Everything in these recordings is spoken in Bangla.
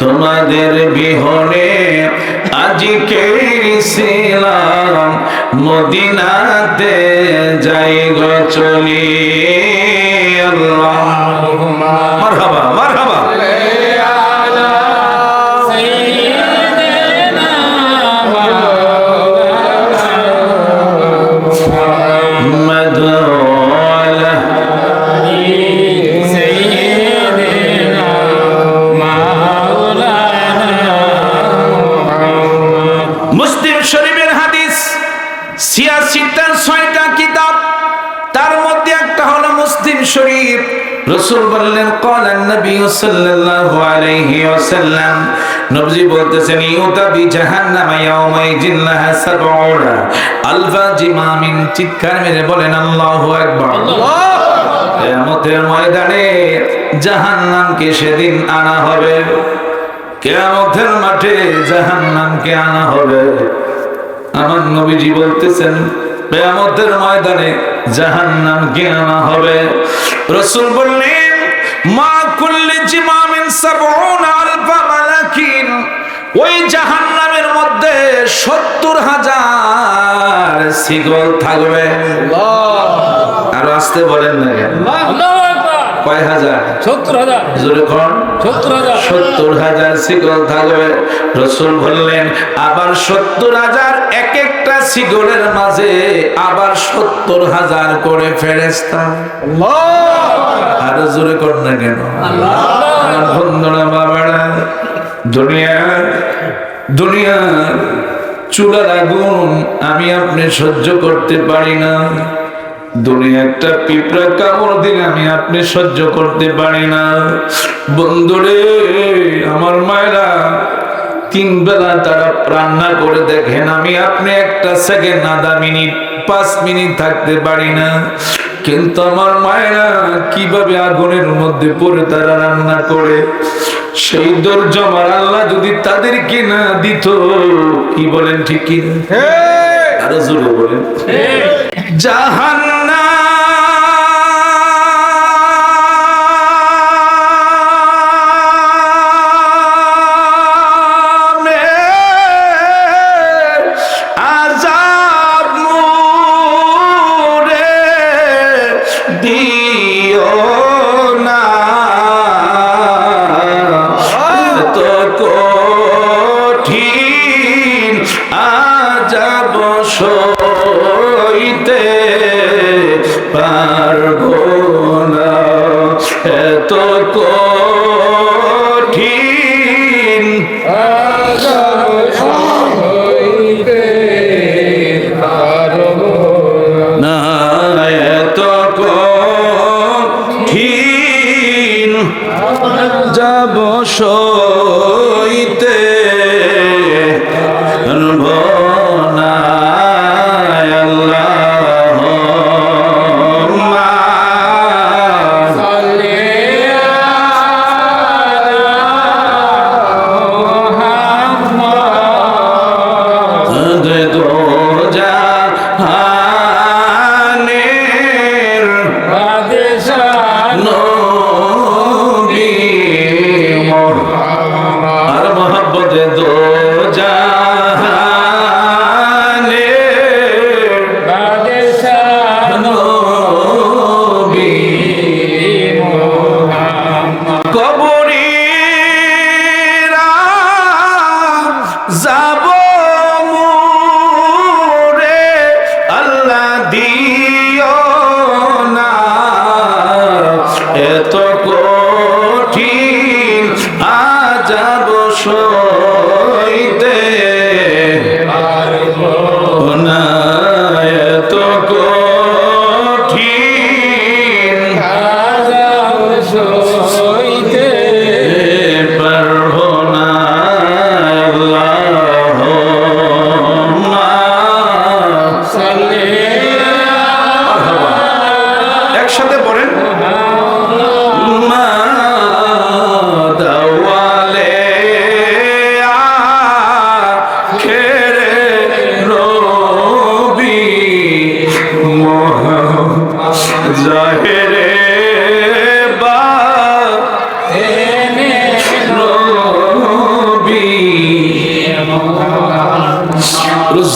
তোমাদের বিহনে আজকে ছিলাম মদিনাতে যাই গো চলি। আল্লাহুম্মা মারহাবা মারহাবা। মুসলিম শরীফের হাদিস ৮৬টার ৬টা কিতাব, তার মধ্যে একটা হলো মুসলিম শরীফ। রাসূল বললেন ক্বালান নবী সাল্লাল্লাহু আলাইহি ওয়াসাল্লাম, নবী বলতেছেন ইউতা বি জাহান্নাম ইয়াউমাইযিন লাহা সাবউনা আলফা জিমামিন। চিৎকার মেরে বলেন আল্লাহু আকবার। কিয়ামতের ময়দানে জাহান্নামকে সেদিন আনা হবে, কিয়ামতের মাঠে জাহান্নামকে আনা হবে। আমার নবীজি বলতেছেন কিয়ামতের ময়দানে জাহান্নামকে আনা হবে। রাসূল বললেন মা কুল্লি জিমামিন সাবউনা আলফা মালাকিন, ওই জাহান্নামের মধ্যে ৭০,০০০ শিকল থাকবে। আর আসতে বলেন না কেন? কয় হাজার? ৭০,০০০। জোরে কোন? ৭০,০০০ শিকল থাকবে। রাসূল বললেন আবার ৭০,০০০, এক একটা শিকলের মাঝে আবার ৭০,০০০ করে ফেরেশতা। আল্লাহ! আর জোরে কোন না কেন? আল্লাহ! আমার বন্ধুরা বাবারা, দুনিয়ার চুলার আগুন আমি আপনি সহ্য করতে পারি না। দুনিয়া একটা পিঁপড়া কামড় দিলে আমি আপনি সহ্য করতে পারি না। বন্ধুরে আমার মায়েরা ৩ বেলা তারা রান্না করে দেখেন, আমি আপনি একটা সেকেন্ড, আধা মিনিট, 5 মিনিট থাকতে পারি না। কিন্তু আমার মায়েরা কিভাবে আগুনের মধ্যে পড়ে তারা রান্না করে, সেই ধৈর্য আমার আল্লাহ যদি তাদেরকে না দিত, কি বলেন ঠিক কি? আরো জোরে বলেন। জাহান্নামে আযাব মুরে দিও না, তো কঠিন আযাব সইতে পারবো না, এত কঠিন আযাব সইতে পারবো না, এত কঠিন আযাব সইতে পারবো না।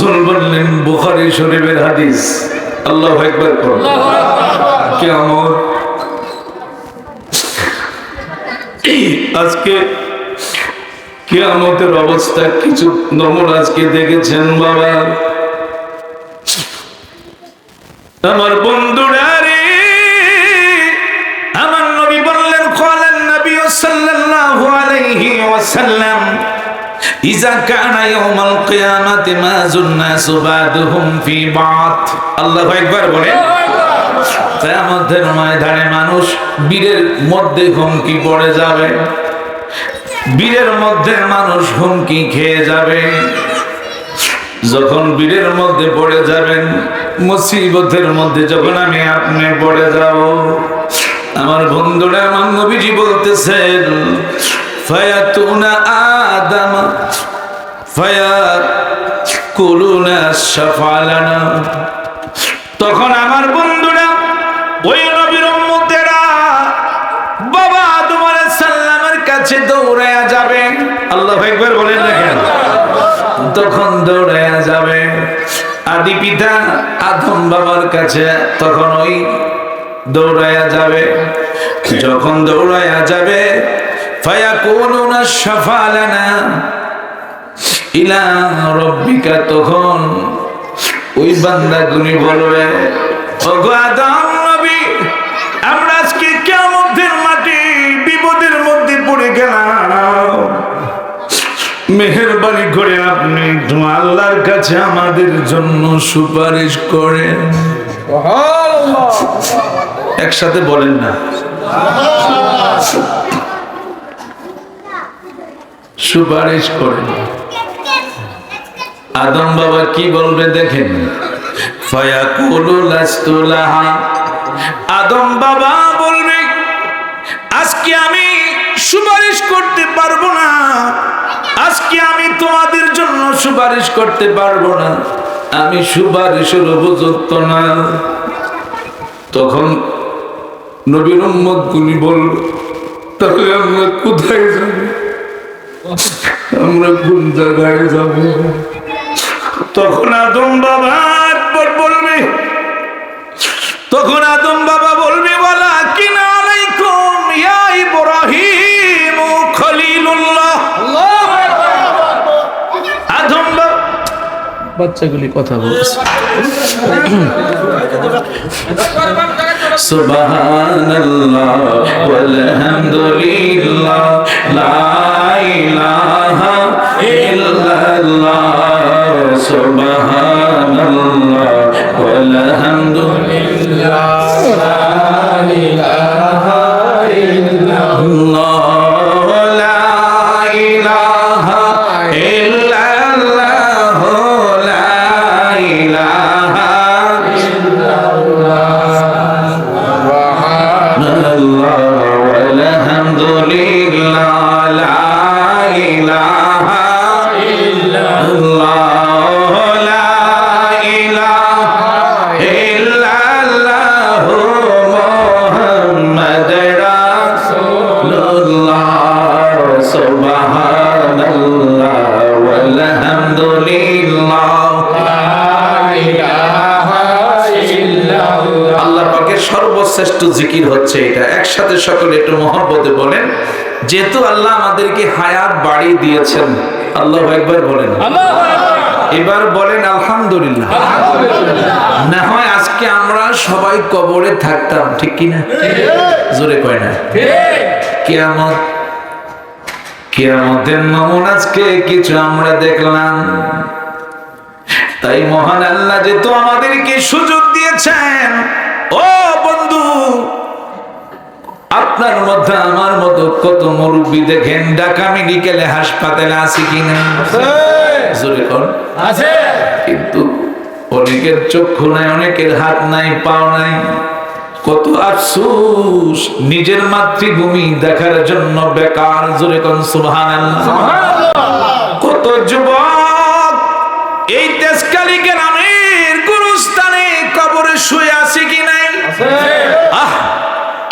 রাসূল বললেন, বুখারী শরীফের হাদিস, আল্লাহু আকবার। কিয়ামত আজকে কিয়ামতের অবস্থা কিছু নমুনা আজকে দেখেছেন বাবা। আমার বন্ধুরা রে, আমার নবী বললেন, ক্বালান নবী সাল্লাল্লাহু আলাইহি ওয়াসাল্লাম, ইযা কানা ইয়াউমাল কিয়ামাতি মা যুন্নাসু বাদুহুম ফি বাদ। আল্লাহু আকবার বলেন। কিয়ামতের ময়দানে মানুষ বীরের মধ্যে হুমকি পড়ে যাবে, বীরের মধ্যে মানুষ হুমকি খেয়ে যাবে। যখন বীরের মধ্যে পড়ে যাবেন, মুসিবতের মধ্যে যখন আমি আপনি পড়ে যাব, আমার বন্ধুরা, আমার নবীজি বলতেছেন, ফায়াতুনা আদম ফায়াকুলুনা শাফালানা। তখন আমার বন্ধুরা, ওই নবীর উম্মতেরা বাবা আদম আলাইহিস সালামের কাছে দৌড়ায়া যাবে। আল্লাহু আকবার বলেন না কেন? তখন দৌড়ায়া যাবে আদি পিতা আদম বাবার কাছে, তখন ওই দৌড়ায়া যাবে। যখন দৌড়ায়া যাবে, ফায়াকুলুনা শাফালানা ইলা রাব্বিকা, তখন ওই বান্দাগুলি বলবে, ওগো আদম নবী, আমরা আজকে কিয়ামতের মাঠে বিপদের মধ্যে পড়ে গেলাম, মেহেরবানি করে আপনি আল্লাহর কাছে আমাদের জন্য সুপারিশ করেন। একসাথে বলেন না, সুপারিশ করেন। আদম বাবা কি বলবে দেখেন, ফায়াকুলু লাস্তু লাহা। আদম বাবা বলবে, আজকে আমি সুপারিশ করতে পারবো না, আজকে আমি তোমাদের জন্য সুপারিশ করতে পারবো না, আমি সুপারিশের উপযুক্ত না। তখন নবীর উম্মত গুলি বলল, তাহলে আমরা কোথায় যাব, আমরা কোন জায়গায় যাব? তখন আদম বাবা বলবে, তখন আদম বাবা বলবে, বলা কিনা আলাইকুম ইয়া ইব্রাহিম খলিলুল্লাহ। আদম বাচ্চাগুলি কথা বলছে, সুবহানাল্লাহ ওয়াল হামদুলিল্লাহ লা ইলাহা ইল্লাল্লাহ, সুবহানাল্লাহ ওয়াল হামদুলিল্লাহ লা ইলাহা ইল্লাল্লাহ, লা ইলাহা ইল্লাল্লাহ, লা ইলাহা ইল্লাল্লাহ, সুবহানাল্লাহ ওয়াল হামদুলিল্লাহ লা ইলাহা ইল্লাল্লাহ, লা ইলাহা ইল্লাল্লাহ, মুহাম্মাদুর রাসূলুল্লাহ, সুবহানাল্লাহ ওয়াল হামদুলিল্লাহ লা ইলাহা ইল্লাল্লাহ। আল্লাহ পাকের সর্বশ্রেষ্ঠ জিকির হচ্ছে এটা। একসাথে সকলে একটু মহব্বতে বলেন, যেহেতু আল্লাহ আমাদেরকে হায়াত বাড়িয়ে দিয়েছেন, আল্লাহু আকবার বলেন। এবার বলেন আলহামদুলিল্লাহ। না হয় আজকে আমরা সবাই কবরে থাকতাম, ঠিক কিনা? জোরে কয় না? কিয়ামত, কিয়ামতের নমুনা আজকে কিছু আমরা দেখলাম। তাই মহান আল্লাহ যেহেতু আমাদেরকে সুযোগ দিয়েছেন, ও বন্ধু, আপনার মধ্যে আমার মতো কত মুরব্বী দেখেন ঢাকা মেডিকেলে হাসপাতালে আছে কিনা? জোরে কোন আছে, কিন্তু অনেকের চক্ষু নাই, অনেকের হাত নাই, পাও নাই। কত আফসোস, নিজের মাতৃভূমি দেখার জন্য বেকার। জোরে কোন সুবহানাল্লাহ। কত যুবক এই তেজকালী গ্রামের গুরুস্থানে কবরে শুয়ে আছে কি নাই?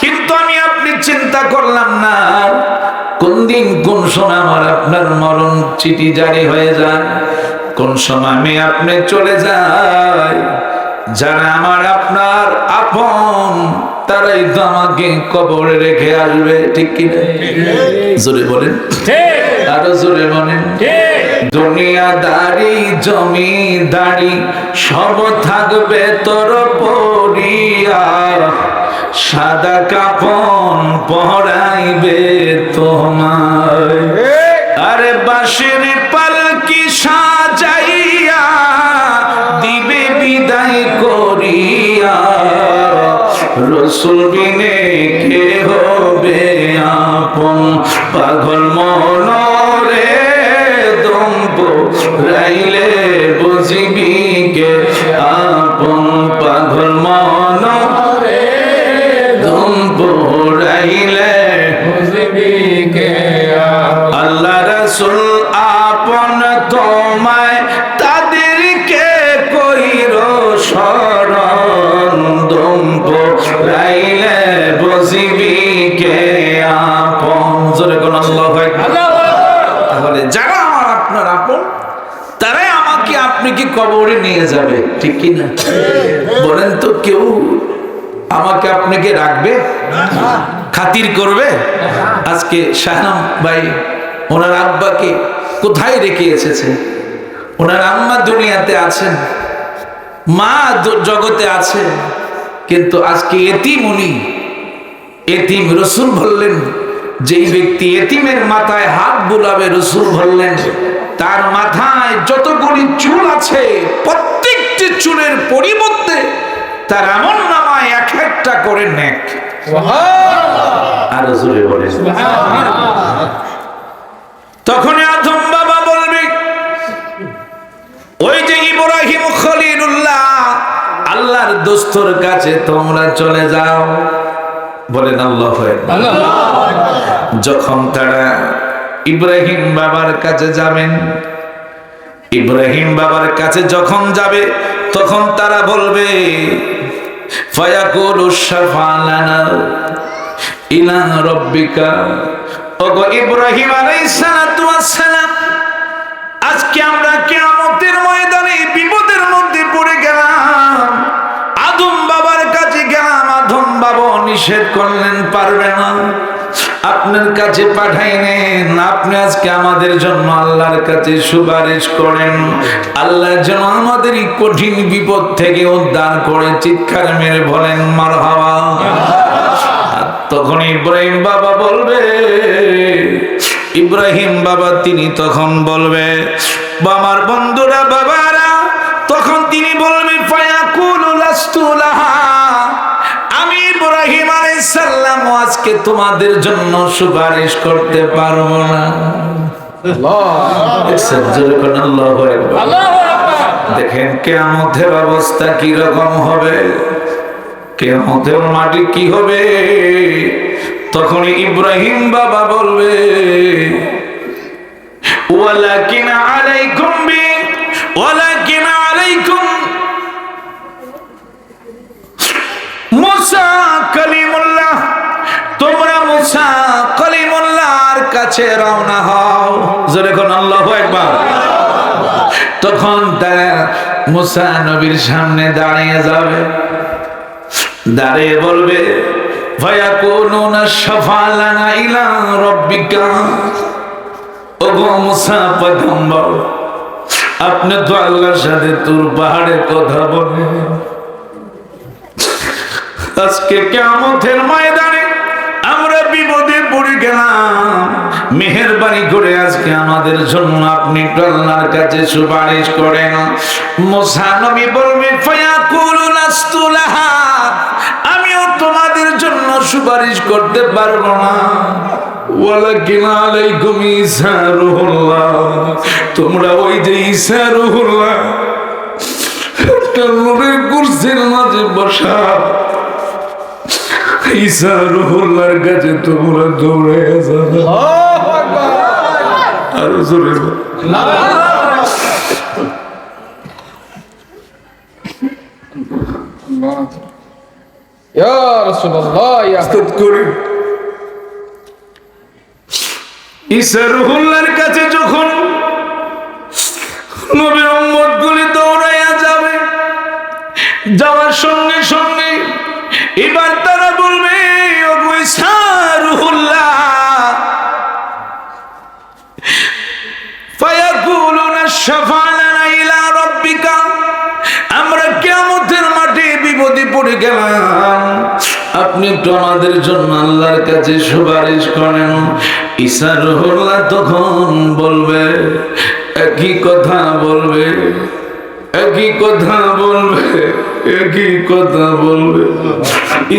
কিন্তু আমি আপনি চিন্তা করলাম না কোন দিন কোন সময় আমার আপনার মরণ চিঠি জারি হয়ে যায়, কোন সময় আমি আপনি চলে যাই, যারা আমার আপনার আপন তারাই তো আমাকে কবরে রেখে আসবে, ঠিক কিনা? জোরে বলেন, আরো জোরে বলেন। দুনিয়াদারি জমিদারি সব থাকবে তোর পরিয়া, সাদা কাফন পরাইবে তোমায়, আরে বাঁশের পালকি সাজাইয়া দিবে বিদায় করিয়া, রসুল বিনে কে হবে আপন, পাগল মনরে দম্প রাইলে বুঝিবি কে আপন, পাগল মনরে দম্প রাইলে বুঝিবি কে আপন। আল্লাহ রাসূল আপন তোমায় তাদেরকে কইর শরণ, দম্প রাইলে বুঝিবি কে আপন। জোরে কোন আল্লাহু আকবার। তাহলে যারা আমার আপনার আপন তারাই আমাকে আপনি কি কবরে নিয়ে যাবে, ঠিক কি না? বলেন তো, কেউ আমাকে আপনাকে রাখবে, খাতির করবে? আজকে শাহনাম ভাই ওনার আব্বাকে কোথায় রেখে এসেছে, ওনার আম্মা দুনিয়াতে আছেন, মা জগতে আছেন, কিন্তু আজকে এতিম উনি, এতিম। রসুল বললেন যেই ব্যক্তি এতিমের মাথায় হাত বুলাবে, রসুল বললেন তার মাথায় যতগুলি চুল আছে প্রত্যেকটি চুলের পরিবর্তে তার আমলনামায় এক একটা করে নেক। আর জোরে বলে তখন আদম বাবা বলবে, ওই যে ইব্রাহিম খলিলুল্লাহ আল্লাহর দোস্তর কাছে তোমরা চলে যাও। বলেন আল্লাহু আকবার। যখন তারা ইব্রাহিম বাবার কাছে যাবেন, ইব্রাহিম বাবার কাছে যখন যাবে তখন তারা বলবে, ফায়াকুলু শাফা'লানা ইলা রাব্বিকা, ওগো ইব্রাহিম আলাইহিস সালাতু ওয়াস সালাম, আজকে আমরা কিয়ামতের ময়দানে বিপদের মধ্যে পড়ে গেলাম, আদম বাবার কাছে গেলাম, আদম বাবা নিষেধ করলেন পারবে না, আপনার কাছে পাঠাইলেন, আপনি আজকে আমাদের জন্য আল্লাহর কাছে সুপারিশ করেন, আল্লাহ যেন আমাদের এই কঠিন বিপদ থেকে উদ্ধার করে। চিৎকার মেরে বলেন মারহাবা। তখন ইব্রাহিম বাবা বলবে, ইব্রাহিম বাবা তিনি তখন বলবে, আমার বন্ধুরা বাবারা, তখন তিনি বলবে ফায়াকুলু লাস্তু লাহা, আমি ইব্রাহিম আলাইহিস সালাম আজকে তোমাদের জন্য সুপারিশ করতে পারবো না। আল্লাহু আকবার। দেখেন কিয়ামতের অবস্থা কি রকম হবে, কিয়ামতের মাটি কি হবে। তখন ইব্রাহিম বাবা বলবে, ওয়ালাকিন আলাইকুম বি, ওয়ালাকিন আলাইকুম মুসা কালিমুল্লাহ, তোমরা মুসা কালিমুল্লাহর কাছে রওনা হও। জোরে কোন আল্লাহু আকবার। তখন তারা মুসা নবীর সামনে দাঁড়িয়ে যাবে, দাঁড়িয়ে বলবে, ফায়াকুনুনা শাফা'লানা ইলা রাব্বিকা, ওগো মুসা পয়গম্বর, আপনি তো আল্লাহর সাথে তুর পাহাড়ে কথা বলেন, আজকে কিয়ামতের ময়দানে আমরা বিপদে পড়ে গেলাম, মেহেরবানি করে আজকে আমাদের জন্য আপনি আল্লাহর কাছে সুপারিশ করেন। মুসা নবী বলবে, ফায়াকুলু লাস্তু লাহা, আমিও তোমাদের জন্য সুপারিশ করতে পারবো না। ওয়ালাকিন আলাইকুম ঈসা রূহুল্লাহ, তোমরা ওই যে ঈসা রূহুল্লাহ একটা নূরের কুরসির মাঝে বসা ঈসা রূহুল্লাহর কাছে তোমরা দৌড়ে যাবে। আর জোরে ইয়া রাসূলুল্লাহ, ইয়া করি ঈসা রূহুল্লাহর কাছে যখন নবী যাওয়ার সঙ্গে সঙ্গে এবার তারা বলবে ওগো ঈসা রূহুল্লাহ, ফায়াকুলুনা শাফা'না ইলা রাব্বিকা, আমরা কিয়ামতের মাঠে বিপদে পড়ে গেলাম, আপনি একটু আমাদের জন্য আল্লাহর কাছে সুপারিশ করেন। ঈসা রূহুল্লাহ তখন বলবে, একই কথা বলবে, একই কথা বলবে, একই কথা বলবে।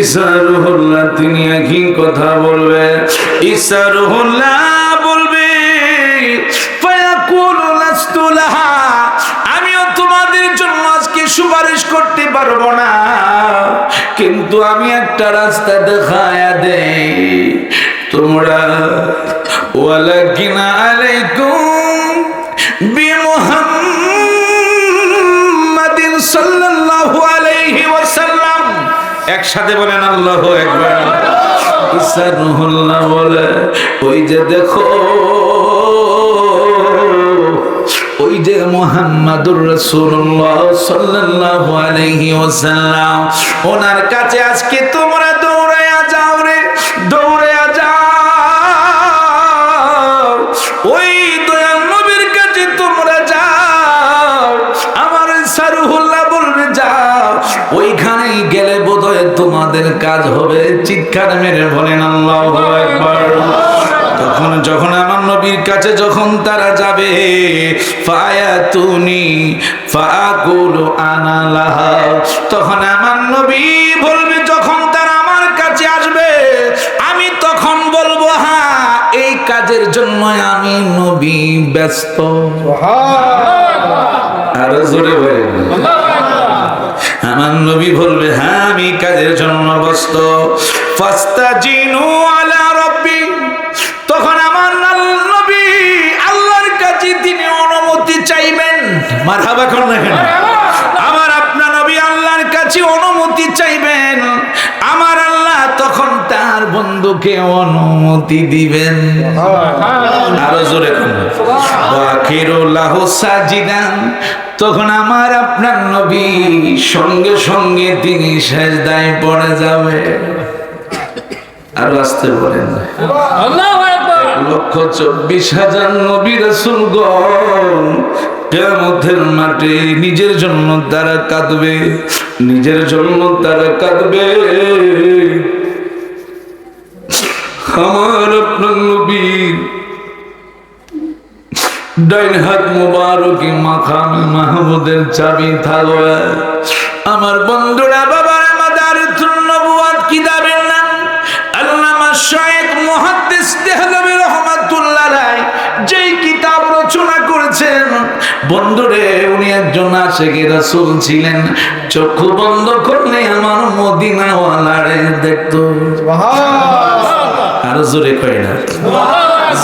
ঈসা রূহুল্লাহ তিনি একই কথা বলবে। ঈসা রূহুল্লাহ বলবে, ফায়াকুলু লাস্তু লাহা, আমিও তোমাদের জন্য আজকে সুপারিশ করতে পারবো না, কিন্তু আমি একটা রাস্তা দেখায়া দেই, তোমরা ওয়ালাকিন আলাইকুম বিমুহাম্মাদিন সাল্লাল্লাহু আলাইহি ওয়াসাল্লাম, একসাথে বলেন আল্লাহু আকবার। ঈসা রূহুল্লাহ বলে, ওই যে দেখো, ওই যে মুহাম্মাদুর রাসূলুল্লাহ সাল্লাল্লাহু আলাইহি ওয়াসাল্লাম, ওনার কাছে আজকে তোমরা দৌড়ায়া যাও রে, দৌড়ায়া যাও, ওই দয়াল নবীর কাছে তোমরা যাও। আমার ঈসা রূহুল্লাহ বলবে যাও, ওইখানেই গেলে বোধহয় তোমাদের কাজ হবে। চিৎকার মেরে বলেন আল্লাহু আকবার। তখন যখন আমার নবীর কাছে যখন তারা যাবে, ফায়াতুনি ফাকুলু আনা লাহা, তখন আমার নবী বলবে, যখন তারা আমার কাছে আসবে আমি তখন বলবো, হ্যাঁ এই কাজের জন্য আমি নবী ব্যস্ত। আরো জোরে বলেন। আমার নবী বলবে, হ্যাঁ আমি কাজের জন্য ব্যস্ত। ফাস্তাজিনু আলা রাব্বি, তখন আমার নবী আল্লাহর কাছে তিনি অনুমতি চাইবেন। মারহাবা কোন দেখেন, আমার আপনার নবী আল্লাহর কাছে অনুমতি চাইবেন, আমার আল্লাহ তখন তার বন্ধুকে অনুমতি দিবেন। আরো জোরে কোন, ওয়াখিরু লাহু সাজিদান, তখন আমার আপনার নবী সঙ্গে সঙ্গে তিনি সেজদায় পড়ে যাবে। আর আসতে বলেন, 1,24,000 নবী রাসূলগণ কিয়ামতের মাঠে নিজের জন্য তারা কাঁদবে, নিজের জন্য তারা কাঁদবে। আমার আপনার নবী ডাইন হাত মুবারকে মাকামে মাহমুদের চাবি থাকবে। আমার বন্ধুরা, বাবার মাদারিতুন নবুওয়াত কিতাবের নাম আল্লামা শাইখ মুহাদ্দিস দেহলভী রাহমাতুল্লাহ আলাইহি যেই কিতাব রচনা করেছেন, বন্ধুরে উনি একজন আশিকে রাসূল ছিলেন। চক্ষু বন্ধ করলে আমার মদিনাওয়ালারে দেখতো। সুবহানাল্লাহ। আর জোরে কই না,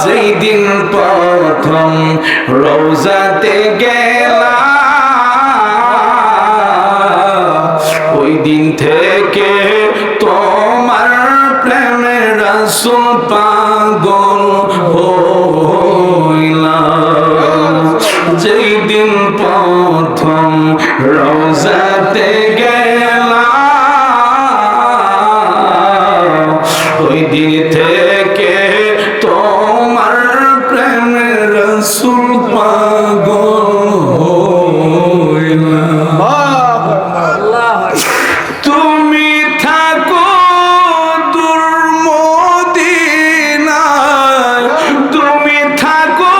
যেই দিন প্রথম রওজাতে গেলাম, ওই দিন থেকে তোমার প্রেমে রাসূল পাগল হইলাম। যেই দিন প্রথম রওজাতে গেলাম, ওই দিন থেকে তোমার প্রেমে রাসূল পাগল হইলাম। তুমি থাকো দূর মদিনায়, তুমি থাকো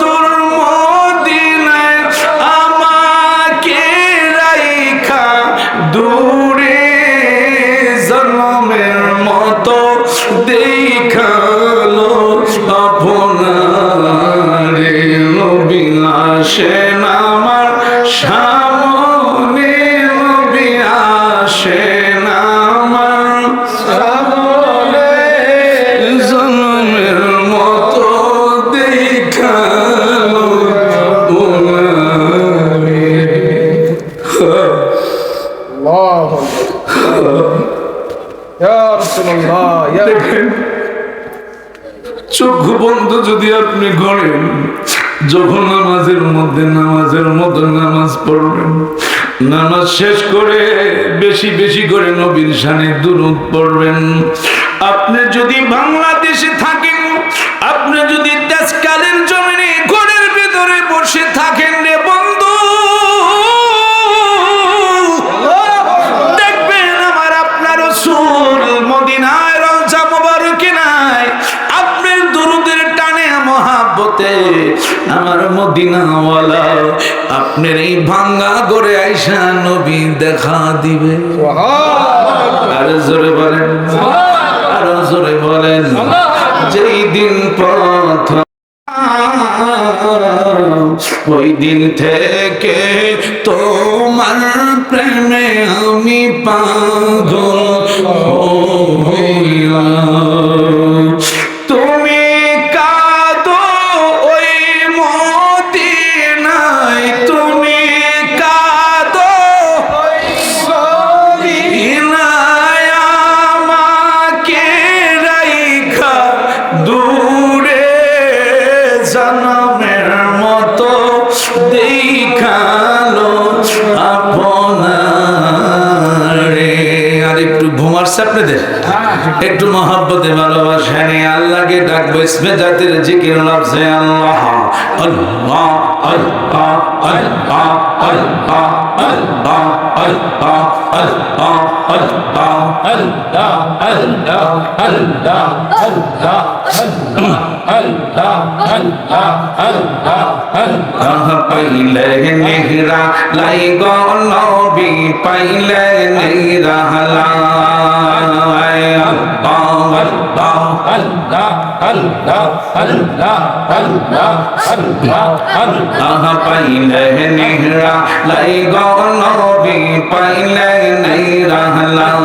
দূর মদিনায়, আমাকে রাইখা দূরে জন্মের মতো দেখালো আপনারে। নবী আসেন আমার সামনে, নবী আসেন আমার সামনে, জন্মের মতো দেখালো আপনারে। আল্লাহু আকবার। ইয়া রাসূলুল্লাহ, ইয়া চোখ বন্ধ যদি আপনি করেন, যখন নামাজের মধ্যে নামাজের মতো নামাজ পড়বেন, নামাজ শেষ করে বেশি বেশি করে নবীর শানে দুরূদ পড়বেন। আপনি যদি বাংলাদেশে থাকেন, আপনি যদি দেশকালের জমিনে ঘরের ভিতরে বসে থাকেন রে বন্ধু, দেখবেন আমার আপনার রাসূল মদিনায় রওজা মোবারকে নাই, আপনার দুরূদের টানে মহাব্বতে আমার মদিনাওয়ালা আপনার এই ভাঙ্গা করে আইসা নবী দেখা দিবে। আর জোরে বলেন, আর জোরে বলেন, যেই দিন প্রথম ওই দিন থেকে তোমার প্রেমে আমি পাগল হইলাম। তুমি কাঁদো ওই মদিনায়, তুমি কাঁদো ওই মদিনায়, আমাকে রাইখা দূরে জনমের মতো দেখালো আপনারে। আর একটু ঘুম আসছে আপনাদের, একটু মহব্বতে ভালোবাসা নিয়ে আল্লাহকে ডাকবো। ইসমে জাতির জিকির লফজে আল্লাহ, আল্লাহ আল্লাহ আল্লাহ আল্লাহ আল্লাহ আল্লাহ আল্লাহ আল্লাহ আল্লাহ আল্লাহ আল্লাহ আল্লাহ পাইলে নেহরা লাই গো নবী, পাইলে নেহরা লাই আল্লাহ আল্লাহ আল্লাহ আল্লাহ আল্লাহ আল্লাহ আল্লাহ আল্লাহ পাইলে নেহরা লাই গো নবী, পাইলে নেহরা লাই।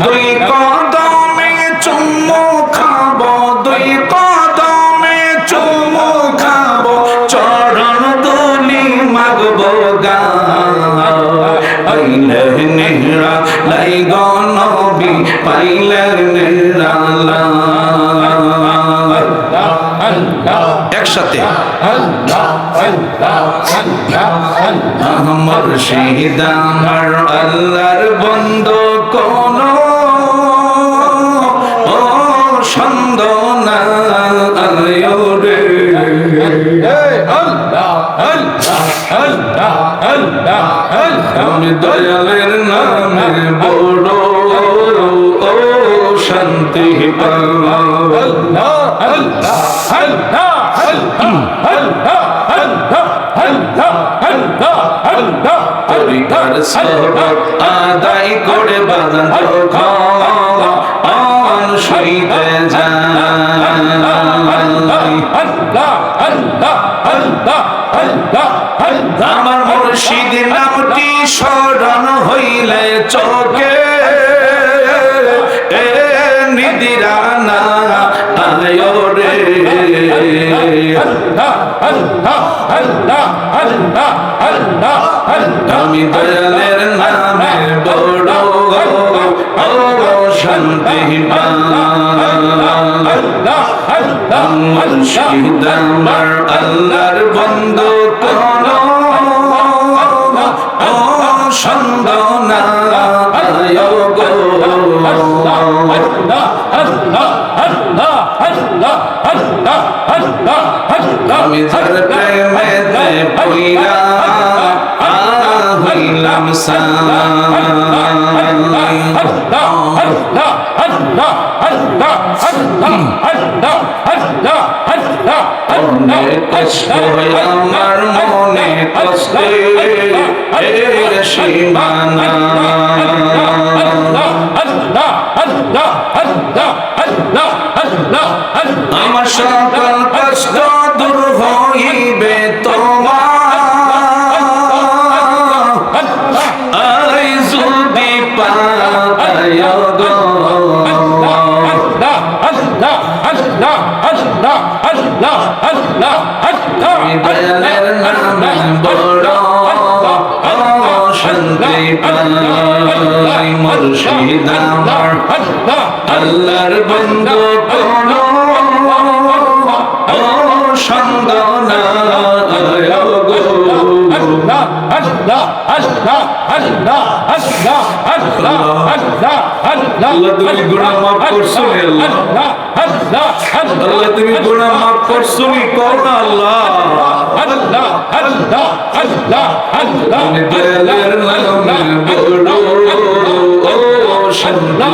দুই কদমে চুম্মু খাবো, দুই কদমে চুম্মু খাবো, চরণ দুলি মাগবো গা। পাইলে নেহরা লাই গো নবী, পাইলে নেহরা লাই। একসাথে মুর্শিদ আমার আল্লাহর বন্ধু, কোনো ছন্দ না রে। আমি দয়ালের নামে বড় শান্তি পাই। তরিকার সবক আদায় করে বাজান যখন শুইতে যায়। আমার মুর্শিদ নামটি স্মরণ হইলে চোখে নিদিরা না আয় রে। আমি দয়ালের নামে বড় শান্তি পাই। মুর্শিদ আমার আল্লাহর বন্ধু, কোনো ছন্দ না গো। আমি যার প্রেমেতে পইরা হইলাম অনেক কষ্ট আমার মনে, কষ্টে এর সীমানা। আমার সকল কষ্ট দূর হইবে তোমার যদি পায় গো। দয়ালের নামে বড় শান্তি পাই। মুর্শিদ আমার আল্লাহর বন্ধু, কোনো সন্দ না গো। আল্লাহ তুমি গুনাহ মাফ করছো আল্লাহ, আল্লাহ তুমি গুনাহ মাফ করছো কও না আল্লাহ, তুমি দয়ালের নামে বড় শান্তি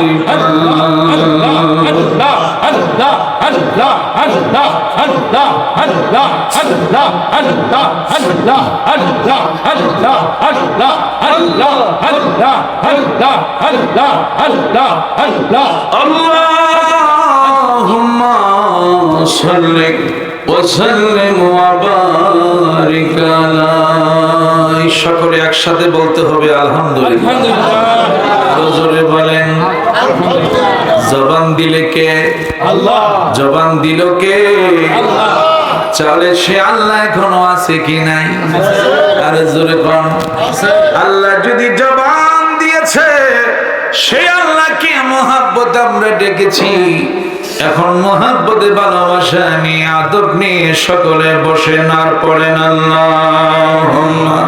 আল্লাহুম্মা সাল্লি ওয়া সাল্লিম ওয়া বারিক আলা। সকলে একসাথে বলতে হবে আলহামদুলিল্লাহ। জোরে বলেন জবান দিলে কে আল্লাহ, জবান দিল কে আল্লাহ, চলে সে আল্লাহ এখনো আছে কি নাই? আরে জোরে কোন আল্লাহ যদি জবান দিয়েছে সে আল্লাহকে মহব্বত আমরা ডেকেছি, এখন মহব্বতে ভালোবাসা নিয়ে আদব নিয়ে সকলে বসেন আর পড়েন আল্লাহুম্মা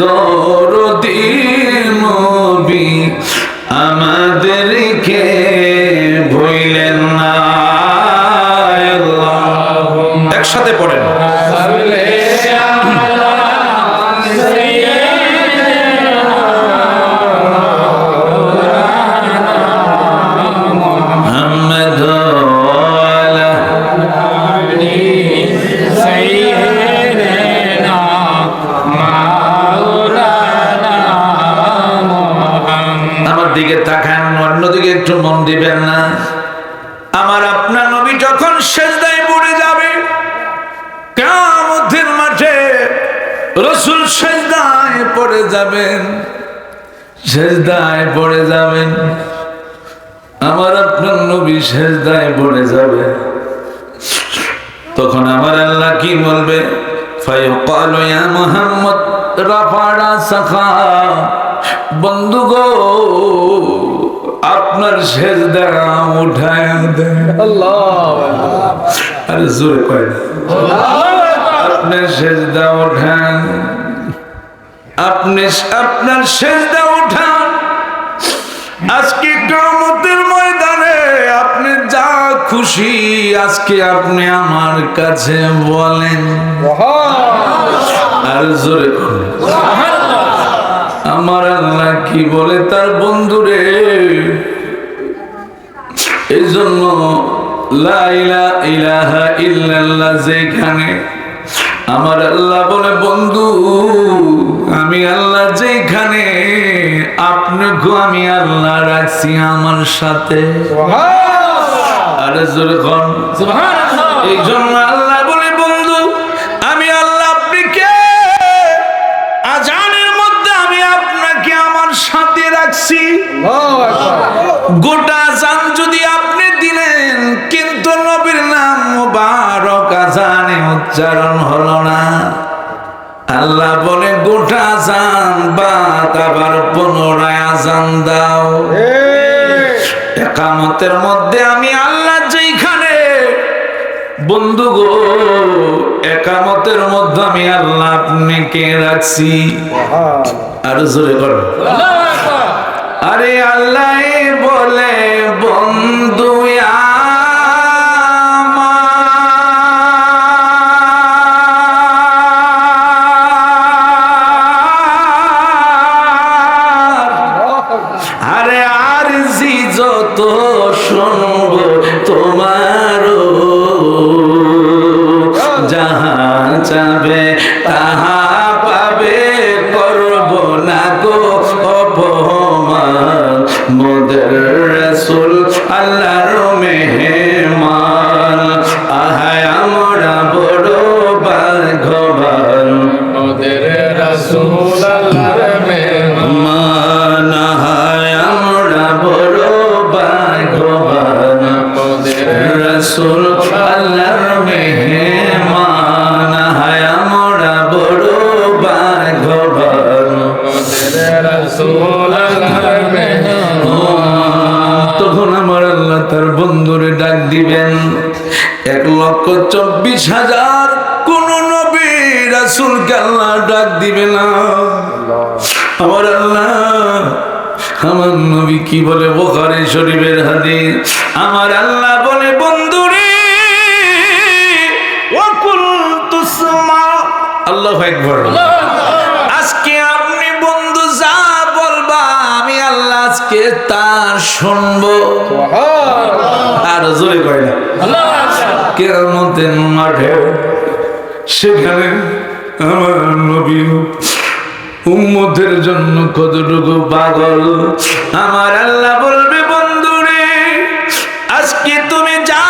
দরদি নবী আমাদেরকে ভুলেন না। একসাথে পড়েন একটু মন দিবেন না। আমার আপনার নবী যখন সেজদায় পড়ে যাবে কিয়ামতের মাঠে, রাসূল সেজদায় পড়ে যাবেন, সেজদায় পড়ে যাবেন, আমার আপনার নবী সেজদায় পড়ে যাবে। তখন আমার আল্লাহ কি বলবে? ফায়াকালু ইয়া মুহাম্মদ রাফা'a সাখা, বন্ধু গো আপনার সেজদা উঠায় দেন। আল্লাহ আরে জোরে কয় আপনার সেজদা উঠান, আপনি আপনার সেজদা উঠান। আজকে কিয়ামতের ময়দানে আপনি যা খুশি আজকে আপনি আমার কাছে বলেন। আর জোরে আমার আল্লাহ কি বলে তার বন্ধুরে? এই জন্য লা ইলাহা ইল্লাল্লাহ যেখানে আমার আল্লাহ বলে বন্ধু আমি আল্লাহ যেখানে আপনাকে আমি আল্লাহ রাখছি আমার সাথে। আরে জোরে কোন সুবহানাল্লাহ। এই জন্য আল্লাহ বলে বন্ধু আমি আল্লাহ আপনাকে আজানের মধ্যে আমি আপনাকে আমার সাথে রাখছি। গোটা আজান যদি আপনি দিলেন কিন্তু নবীর নাম মুবারক আজানে উচ্চারণ হলো না, আল্লাহ বলে গোটা আজান বাদ আবার পুনরায় আজান দাও। ইকামতের মধ্যে আমি আল্লাহ যেখানে বন্ধু গো ইকামতের মধ্যে আমি আল্লাহ আপনাকে রাখছি। আর জোরে করো আরে আল্লাহ বলে বন্ধু আরে আর জি যত শুনব তোমার যাহা চাবে তাহা পাবে, করব না গো অপমান মোদের রাসূল আল্লাহর মেহমান। আহায় আমরা বড় ভাগ্যবান মোদের রাসূল আল্লাহর মেহমান হায় আমরা বড় ভাগ্যবান তখন আমার আল্লাহ তার বন্ধুরে ডাক দিবেন 1,24,000 কোন নবী রাসূলকে আল্লাহ ডাক দিবে না আমার আল্লাহ আমার নবী কি বলে বুখারী শরীফের হাদিস আমার আল্লাহ বলে বন্ধুরে ওয়া কুনতু সুমা আল্লাহু আকবার আজকে আপনি বন্ধু যা বলবা আমি আল্লাহ আজকে তা শুনবো আর জোরে কয় না কিয়ামতের মাঠে সেখানে আমার নবী উম্মতের জন্য কতটুকু পাগল আমার আল্লাহ বলবে বন্ধুরে আজকে তুমি যা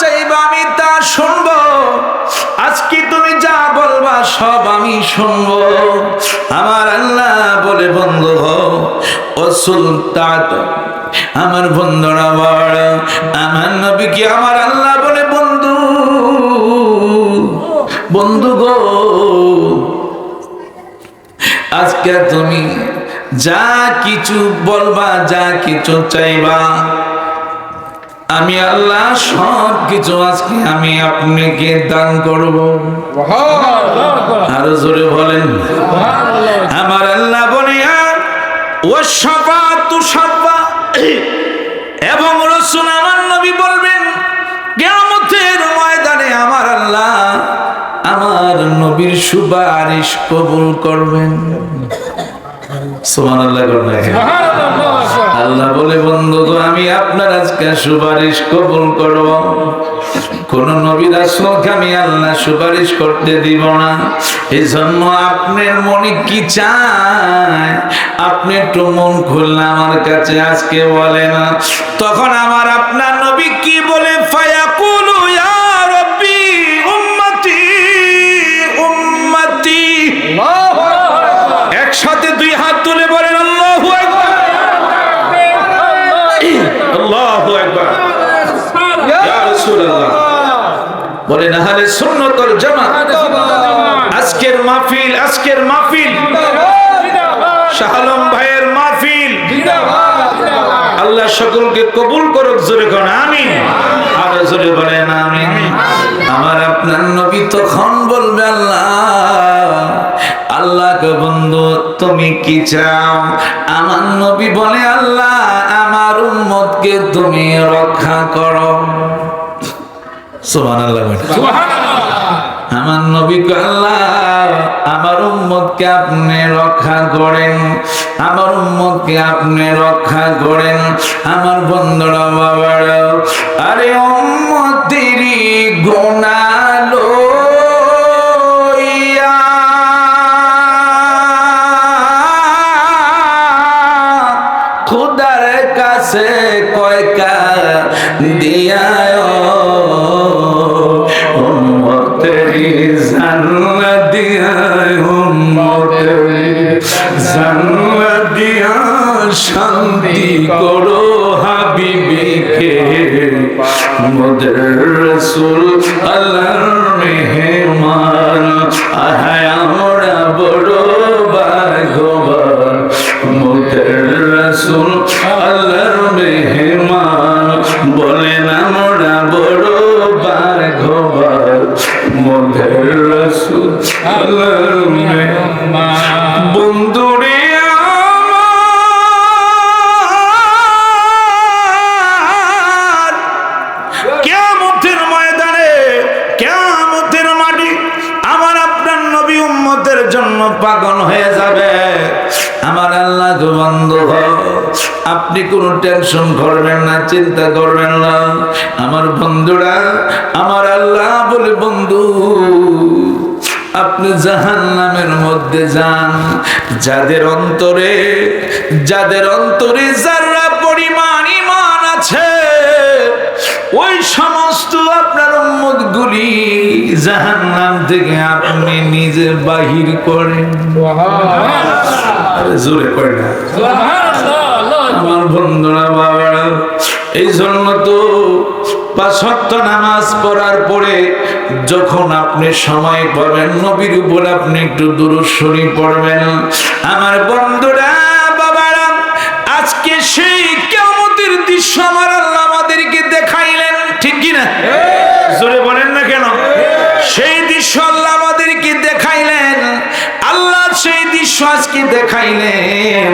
চাইবা আমি তা শুনবো আজকে তুমি যা বলবা সব আমি শুনবো আমার আল্লাহ বলে বন্ধু ও সুলতান আমার বন্ধুরা বড় আমার নবী কি আমার আল্লাহ বলে বন্ধু বন্ধু গো আজকে তুমি যা কিছু বলবা যা কিছু চাইবা আমি আল্লাহ সব কিছু আজকে আমি আপনাকে দান করব আরো জোরে বলেন আমার আল্লাহ বলে ও শাফাআতু শাফা এবং রাসূল আমার নবী বলবেন কিয়ামতের ময়দানে আমার আল্লাহ আমার নবীর সুপারিশ কবুল করবেন সুবহানাল্লাহ করবেন আল্লাহ বলে বন্ধু গো আমি আপনার আজকে সুপারিশ কবুল করব কোন নবী রাসূলকে আমি আল্লাহ সুপারিশ করতে দিব না এজন্য আপনার মনে কি চায় আপনি একটু মন খুললে আমার কাছে আজকে বলেন তখন আমার আপনার নবী কি বলে ফায়াকুলু ইয়া রাব্বি উম্মতি উম্মতি একসাথে দুই হাত তুলে বলেন আল্লাহু আকবার আল্লাহু আকবার ইয়া রাসূলুল্লাহ বলেন আহলে সুন্নাত ওয়াল জামাত আজকের মাহফিল শাহ আলম ভাইয়ের মাহফিল আল্লাহ সকলকে কবুল করুক জোরে কোন আমিন আর জোরে বলেন আমিন আমার আপনার নবী তখন বলবে আল্লাহকে বন্ধু তুমি কি চাও আমার নবী বলে আল্লাহ আমার উম্মতকে তুমি রক্ষা করো সুবহানাল্লাহ আমার নবী আল্লাহ আমার উম্মতকে আপনি রক্ষা করেন আমার উম্মতকে আপনি রক্ষা করেন আমার বন্ধুরা বাবারা আরে উম্মতেরই গুনাহ লইয়া খোদার কাছে কয়কা দিয়া শান্তি করো হাবিবিকে মোদের রাসূল আল্লাহর মেহমান আহায় আমরা বড় ভাগ্যবান মোদের রাসূল আল্লাহর মেহমান বলেন আমরা বড় ভাগ্যবান মোদের রাসূল আল্লাহর মেহমান বন্ধুরে পাগল হয়ে যাবে আমার আল্লাহ বন্ধু আপনি কোনো টেনশন করবেন না চিন্তা করবেন না আমার বন্ধুরা আমার আল্লাহ বলে বন্ধু আপনি জাহান্নামের মধ্যে যান যাদের অন্তরে যারা পরিমাণ ঈমান আছে ওই সমস্ত আপনার উম্মতগুলি জাহান্নাম থেকে আপনি নিজে বাহির করেন সুবহানাল্লাহ জোরে করেন সুবহানাল্লাহ আমার বন্ধুরা বাবারা এই জন্য তো 5 ওয়াক্ত নামাজ পড়ার পরে যখন আপনি সময় পাবেন নবীর উপর আপনি একটু দুরূদ শরীফ পড়বেন। আমার বন্ধুরা, বাবারা, আজকে সেই কিয়ামতের দৃশ্য আমার আল্লাহ আমাদেরকে দেখাইলেন, ঠিক কি না? জোরে বলেন না কেন? সেই দৃশ্য আল্লাহ আমাদেরকে দেখাইলেন, আল্লাহ সেই দৃশ্য আজকে দেখাইলেন।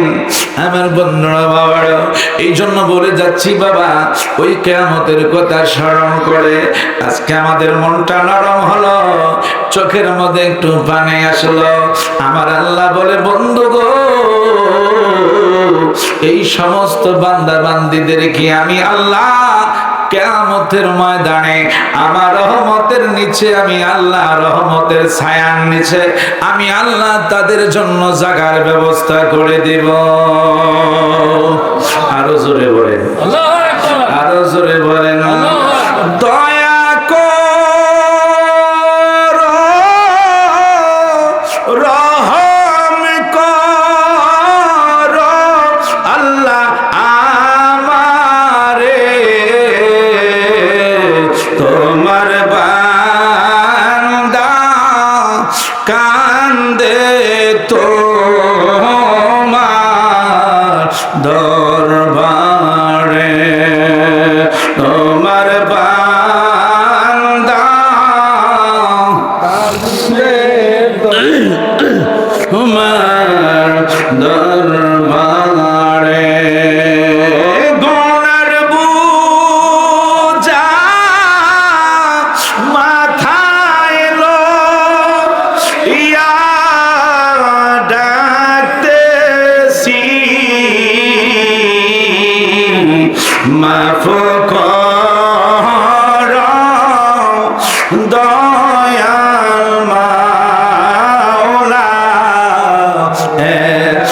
আমার বন্ধুরা, বাবারা, এই জন্য বলে যাচ্ছি বাবা, ওই কিয়ামতের কথা স্মরণ করে আজকে আমাদের মনটা নরম হলো, চোখের মধ্যে একটু পানি আসলো। আমার আল্লাহ বলে, বন্ধু গো, এই সমস্ত বান্দা বান্দীদেরকে আমি আল্লাহ কিয়ামতের ময়দানে আমার রহমতের নিচে, আমি আল্লাহ রহমতের ছায়ার নিচে আমি আল্লাহ তাদের জন্য জায়গার ব্যবস্থা করে দেব। আরো জোরে বলেন, আরো জোরে বলেন, দয়া করো, রহম করো আল্লাহ আমারে, তোমার বান্দা কান্দে তোমার দরবারে, তোমার বান্দা কান্দে তোমার দরবারে, গুনার বোঝা মাথায় লইয়া ডাকতেছি, মাফ করো দয়াল মাওলা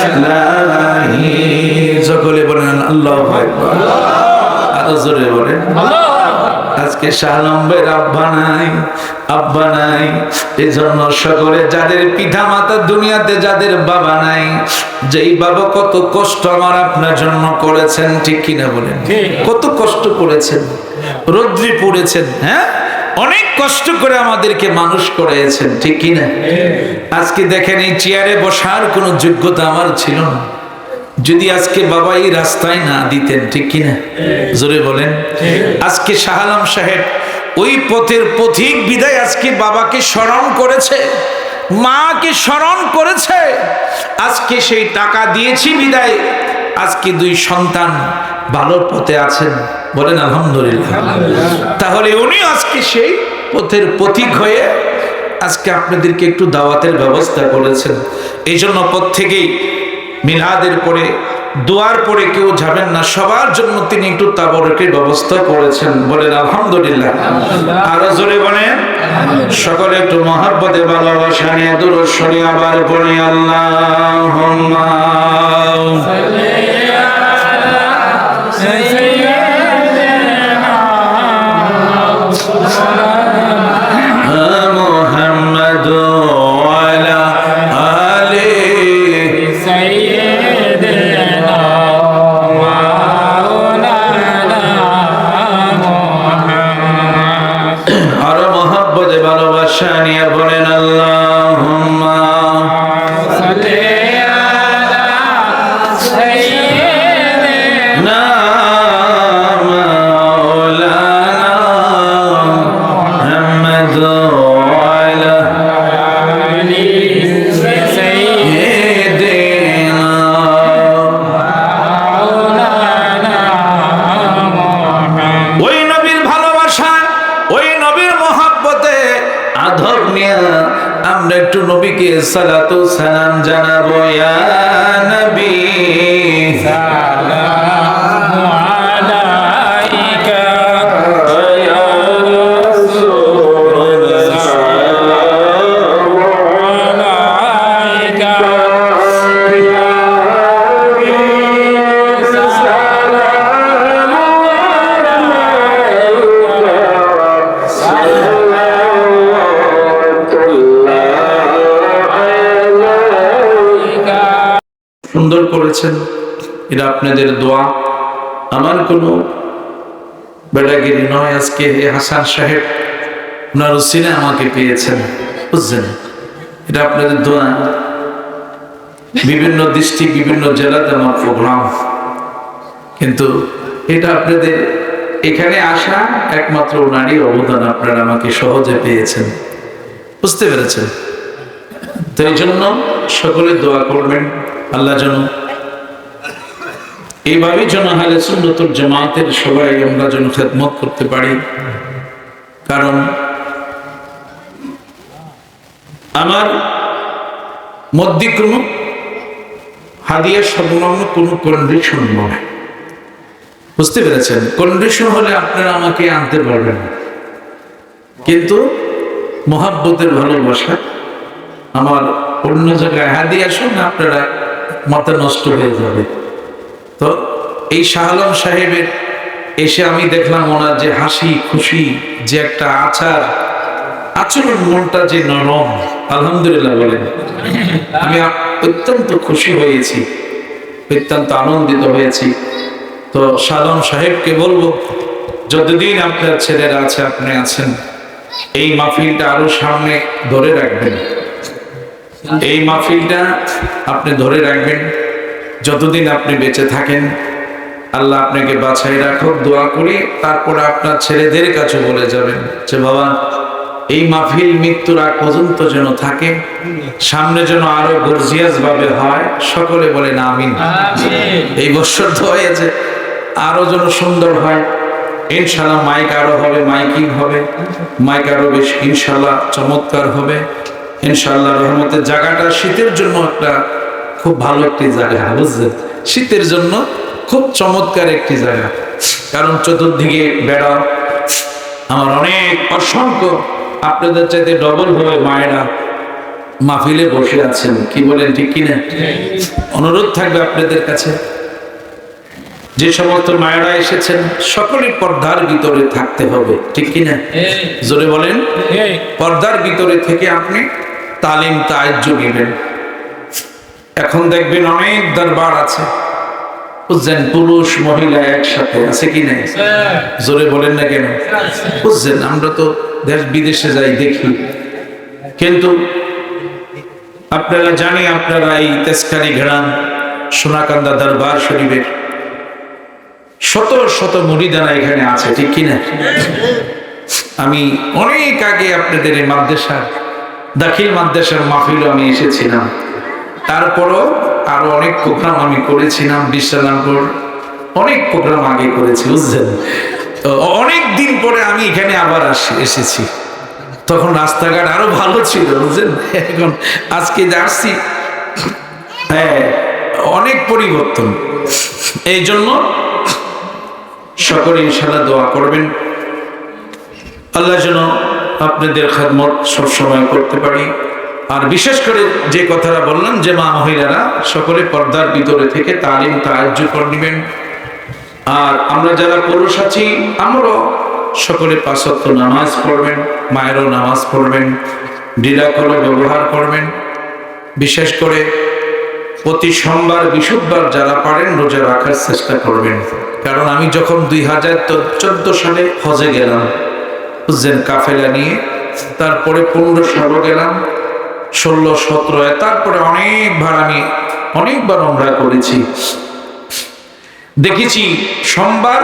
ইলাহি। সকলে বলেন আল্লাহু আকবার। আরো জোরে বলেন। আজকে শাহ আলমের আব্বা নাই, আব্বা নাই, এই জন্য সকলে যাদের পিতা মাতা দুনিয়াতে, যাদের বাবা নাই, যেই বাবা কত কষ্ট আমার আপনার জন্য করেছেন, ঠিক কিনা বলেন? কত কষ্ট করেছেন, রৌদ্রে পড়েছেন, হ্যাঁ, অনেক কষ্ট করে আমাদেরকে মানুষ করেছেন, ঠিক কিনা? আজকে দেখেন, এই চেয়ারে বসার কোনো যোগ্যতা আমার ছিল না, যদি আজকে বাবা এই রাস্তায় না দিতেন, ঠিক কিনা? জোরে বলেন। আজকে শাহ আলম সাহেব ওই পথের পথিক বিদায় আজকে বাবাকে স্মরণ করেছে, মাকে স্মরণ করেছে, আজকে সেই টাকা দিয়েছি বিদায় আজকে 2 সন্তান ভালো পথে আছেন, বলেন আলহামদুলিল্লাহ। তাহলে উনি আজকে সেই পথের পথিক হয়ে আজকে আপনাদেরকে একটু দাওয়াতের ব্যবস্থা করেছেন। এই জন্য প্রত্যেকেই মিলাদের পরে, দোয়ার পরে কেউ যাবেন না, সবার জন্য তিনি একটু তাবরকের ব্যবস্থা করেছেন, বলেন আলহামদুলিল্লাহ। আরো জোরে বলেন। সকলে একটু মহব্বতে ভালোবাসা নিয়ে দুরূদ শরীফ আবার পড়ি, আল্লাহুম্মা সাল্লি আলা সাইয়্যিদিনা মুহাম্মাদ ওয়া আলা আলিহি সাইয়্যিদিনা মাওলানা মুহাম্মদ। আরো মহব্বতে ভালোবাসা নিয়ে বলেন আল্লাহুম্মা সাল্লি আলা সাইয়্যিদিনা মাওলানা মুহাম্মদ ওয়া আলা আলিহি সাইয়্যিদিনা মাওলানা মুহাম্মদ। ওই নবীর ভালোবাসা, ওই নবীর মহব্বতে আদর নিয়ে আমরা একটু নবীকে সালাতু সালাম জানাবো। ইয়া নবী সালামু আলাইকা, ইয়া রাসূল সালামু আলাইকা, ইয়া নবী সালামু সুন্দর করেছেন, এটা আপনাদের দোয়া। আমার কোনো বেড়াগিরি নয়, আজকে হাসান সাহেব ওনার উসিলে আমাকে পেয়েছেন, বুঝছেন? এটা আপনাদের দোয়া। বিভিন্ন ডিস্ট্রিক্ট, বিভিন্ন জেলাতে আমার প্রোগ্রাম, কিন্তু এটা আপনাদের এখানে আসা একমাত্র ওনারই অবদান। আপনারা আমাকে সহজে পেয়েছেন, বুঝতে পেরেছেন? তো এই জন্য সকলে দোয়া করবেন, আল্লাহ যেন এইভাবেই যেন আহলে সুন্নাতুল জামাতের সবাই আমরা যেন খেদমত করতে পারি। কারণ আমার মধ্যে কোনো হাদিয়া সংলগ্ন কোনো কন্ডিশন নয়, বুঝতে পেরেছেন? কন্ডিশন হলে আপনারা আমাকে আনতে পারবেন না, কিন্তু মোহাব্বতের ভালোবাসা আমার অন্য জায়গায় হাদিয়ার সঙ্গে আপনারা মাথা নষ্ট হয়ে যাবে। তো এই শাহ আলম সাহেবের এসে আমি দেখলাম ওনার যে হাসি খুশি, যে একটা আচরণ, মনটা যে নরম, আলহামদুলিল্লাহ বলেন। আমি অত্যন্ত খুশি হয়েছি, অত্যন্ত আনন্দিত হয়েছি। তো শাহ আলম সাহেবকে বলবো, যতদিন আপনার ছেলেরা আছে, আপনি আছেন, এই মাহফিলটা আরো সামনে ধরে রাখবেন। এই মাহফিলটা আপনি ধরে রাখবেন যতদিন আপনি বেঁচে থাকেন। আল্লাহ আপনাকে বাছাই রাখুক, দোয়া করি। তারপরে আপনার ছেলেদের কাছে বলে যাবেন যে বাবা, এই মাহফিল মৃত্যুর আগ পর্যন্ত যেন থাকে, সামনে যেন আরো গর্জিয়াস ভাবে হয়। সকলে বলেন আমিন। এই বছর তো হয়েছে, আরো যেন সুন্দর হয় ইনশাআল্লাহ। মাইক আরো হবে, মাইকিং হবে, মাইক আরো বেশ ইনশাআল্লাহ চমৎকার হবে ইনশাআল্লাহ রহমতের। জায়গাটা শীতের জন্য একটা খুব ভালো একটি জায়গা, বুঝলেন? শীতের জন্য খুব চমৎকার একটি জায়গা, কারণ চতুর্দিকে বেড়া। আমার অনেক অসংখ্য আপনাদের চাইতে ডবল হয়ে মায়েরা মাহফিলে বসে আছেন, কি বলেন, ঠিক কিনা? অনুরোধ থাকবে আপনাদের কাছে, যে সমস্ত মায়েরা এসেছেন সকলেই পর্দার ভিতরে থাকতে হবে, ঠিক কিনা? জোরে বলেন। পর্দার ভিতরে থেকে আপনি তালিম তাজ্জু নেবেন। এখন দেখবেন অনেক দরবার আছে, বুঝছেন, পুরুষ মহিলা একসাথে আছে কি না? জোরে বলেন না কেন? বুঝছেন, আমরা তো দেশ বিদেশে যাই দেখি, কিন্তু আপনারা জানি, আপনারা এই তেজকারি ঘেরান সোনাকান্দা দরবার শরীফের শত শত মুরিদানা এখানে আছে, ঠিক কিনা? আমি অনেক আগে আপনাদের এই মাদ্রাসার দাখিল মাদ্রাসার মাহফিলে আমি এসেছিলাম, তারপরও আরো অনেক প্রোগ্রাম আমি করেছিলাম। বিশ্বনাথপুর অনেক প্রোগ্রাম আগে করেছি, বুঝছেন? তো অনেক দিন পরে আমি এখানে আবার এসেছি। তখন রাস্তাঘাট আরো ভালো ছিল, বুঝছেন? এখন আজকে আসছি, হ্যাঁ, অনেক পরিবর্তন। এই জন্য সকলে ইনশাআল্লাহ দোয়া করবেন, আল্লাহ যেন আপনাদের খেদমত সবসময় করতে পারি। আর বিশেষ করে যে কথাটা বললাম, যে মা মহিলারা সকলে পর্দার ভিতরে থেকে তালিম তাজ্জু করে নেবেন। আর আমরা যারা পুরুষ আছি, আমরাও সকলে 5 ওয়াক্ত নামাজ পড়বেন, মায়েরও নামাজ পড়বেন, ডিলা করে ব্যবহার করবেন। বিশেষ করে প্রতি সোমবার বিশুদ্ধবার যারা পারেন রোজা রাখার চেষ্টা করবেন। কারণ আমি যখন 2014 সালে হজে গেলাম, বুঝছেন, কাফেলা নিয়ে, তারপরে 15 সালে গেলাম, 16, 17, তারপরে অনেকবার উমরা করেছি। দেখেছি সোমবার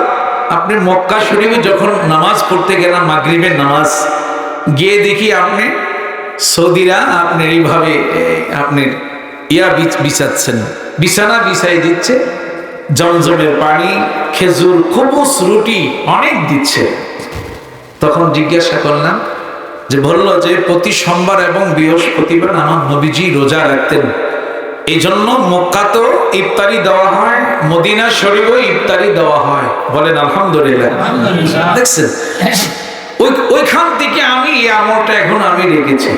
আপনি মক্কা শরীফে যখন নামাজ পড়তে গেলাম, মাগরিবের নামাজ, গিয়ে দেখি আপনি সৌদিরা আপনি এইভাবে আপনি বিছাচ্ছেন, বিছানা বিছাই দিচ্ছে, জমজমের পানি, খেজুর, খবুজ, রুটি অনেক দিচ্ছে। তখন জিজ্ঞাসা করলাম, যে বললো যে প্রতি সোমবার এবং বৃহস্পতিবার আমার নবীজি রোজা রাখতেন, এই জন্য মক্কাতেও ইফতারি দেওয়া হয়, মদিনা শরীফেও ইফতারি দেওয়া হয়। বলেন আলহামদুলিল্লাহ। দেখছেন, ওইখান থেকে আমি এই আমলটা এখন আমি রেখেছি,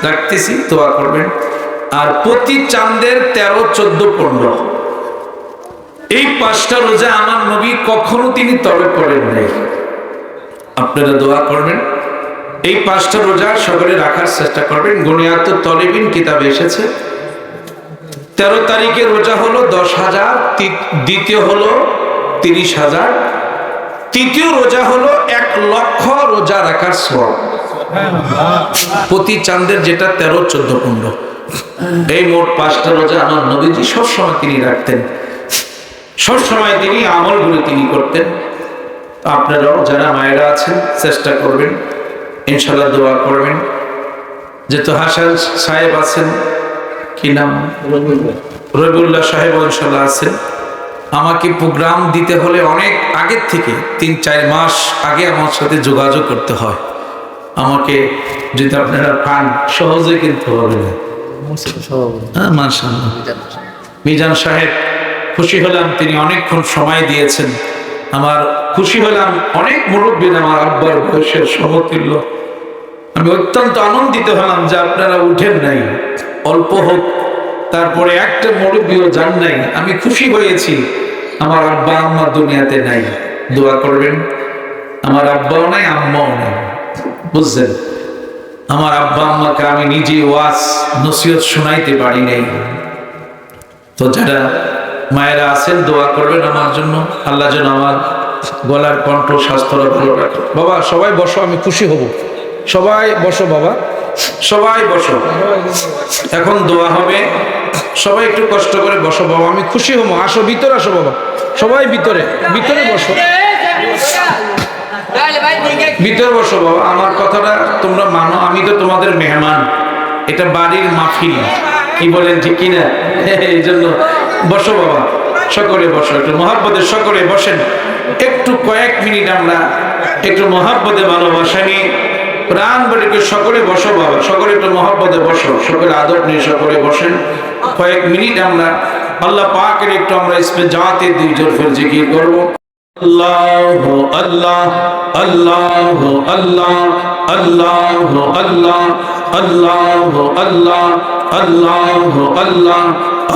রাখতেছি, দোয়া করবেন। আর প্রতি চাঁদের 13, 14, 15 এই 5টা রোজা আমার নবী কখনো তিনি তরক করেন নাই। আপনারা দোয়া করবেন, এই 5টা রোজা সকলে রাখার চেষ্টা করবেন। গুনিয়াতুত তলিবিন কিতাবে এসেছে 13 তারিখে রোজা হলো 10,000, দ্বিতীয় হলো 30,000, তৃতীয় রোজা হলো 1 লক্ষ রোজা রাখার সওয়াব। প্রতি চাঁদের যেটা 13, 14, 15, এই মোট 5টা রোজা আমার নবীজি সবসময় তিনি রাখতেন, সবসময় তিনি আমলগুলো তিনি করতেন। আপনারাও যারা মায়েরা আছেন চেষ্টা করবেন, ইনশাআল্লাহ দোয়া করবেন। যেহেতু হাসান সাহেব আছেন, কি নাম, রবিউল্লাহ সাহেব ইনশাআল্লাহ আছেন, আমাকে প্রোগ্রাম দিতে হলে অনেক আগের থেকে 3-4 মাস আগে আমার সাথে যোগাযোগ করতে হয়। আমাকে যদি আপনারা পান সহজে কিনতে হবে না। মাশাআল্লাহ, মিজান সাহেব খুশি হলাম, তিনি অনেকক্ষণ সময় দিয়েছেন। আমার খুশি হলাম, অনেক মুরব্বীরা আমার আব্বার বয়সের সমতুল্য। আমি অত্যন্ত আনন্দিত হলাম যে আপনারা উঠেন নাই, অল্প হোক, তারপরে একটা মুরব্বীও যান নাই। আমি খুশি হয়েছি। আমার আব্বা আম্মা দুনিয়াতে নাই, দোয়া করবেন। আমার আব্বাও নাই, আম্মাও নাই, বুঝছেন? আমার আব্বা আম্মাকে আমি নিজে ওয়াজ নসিহত শোনাইতে পারি নাই। তো যারা মায়েরা আছেন দোয়া করবেন আমার জন্য, আল্লাহ যেন আমার গলার কণ্ঠ স্বাস্থ্যটা ভালো রাখে। বাবা সবাই বসো, আমি খুশি হব। সবাই বসো বাবা, সবাই বসো, এখন দোয়া হবে। সবাই একটু কষ্ট করে বসো বাবা, আমি খুশি হব। আসো ভিতরে, আসো বাবা, সবাই ভিতরে, ভিতরে বসো, ভিতরে বসো বাবা। আমার কথাটা তোমরা মানো, আমি তো তোমাদের মেহমান, এটা বাড়ির মাহফিল, কি বলেন ঠিক কিনা? এই জন্য বসো বাবা, সকলে বসো, একটু মহাব্বতে সকলে বসেন। একটু কয়েক মিনিট আমরা একটু মহাব্বতে ভালোবাসা নিয়ে প্রাণ বলে সকলে বসো বাবা, সকলে একটু মহাব্বতে বসো, সকলে আদর নিয়ে সকলে বসেন। কয়েক মিনিট আমরা আল্লাহ পাকের একটু আমরা ইসমে জাতে 2 জোর ফের জিকির করবো। আল্লাহু আল্লাহ, আল্লাহু আল্লাহ, আল্লাহু আল্লাহ, আল্লাহু আল্লাহ, আল্লাহু আল্লাহ,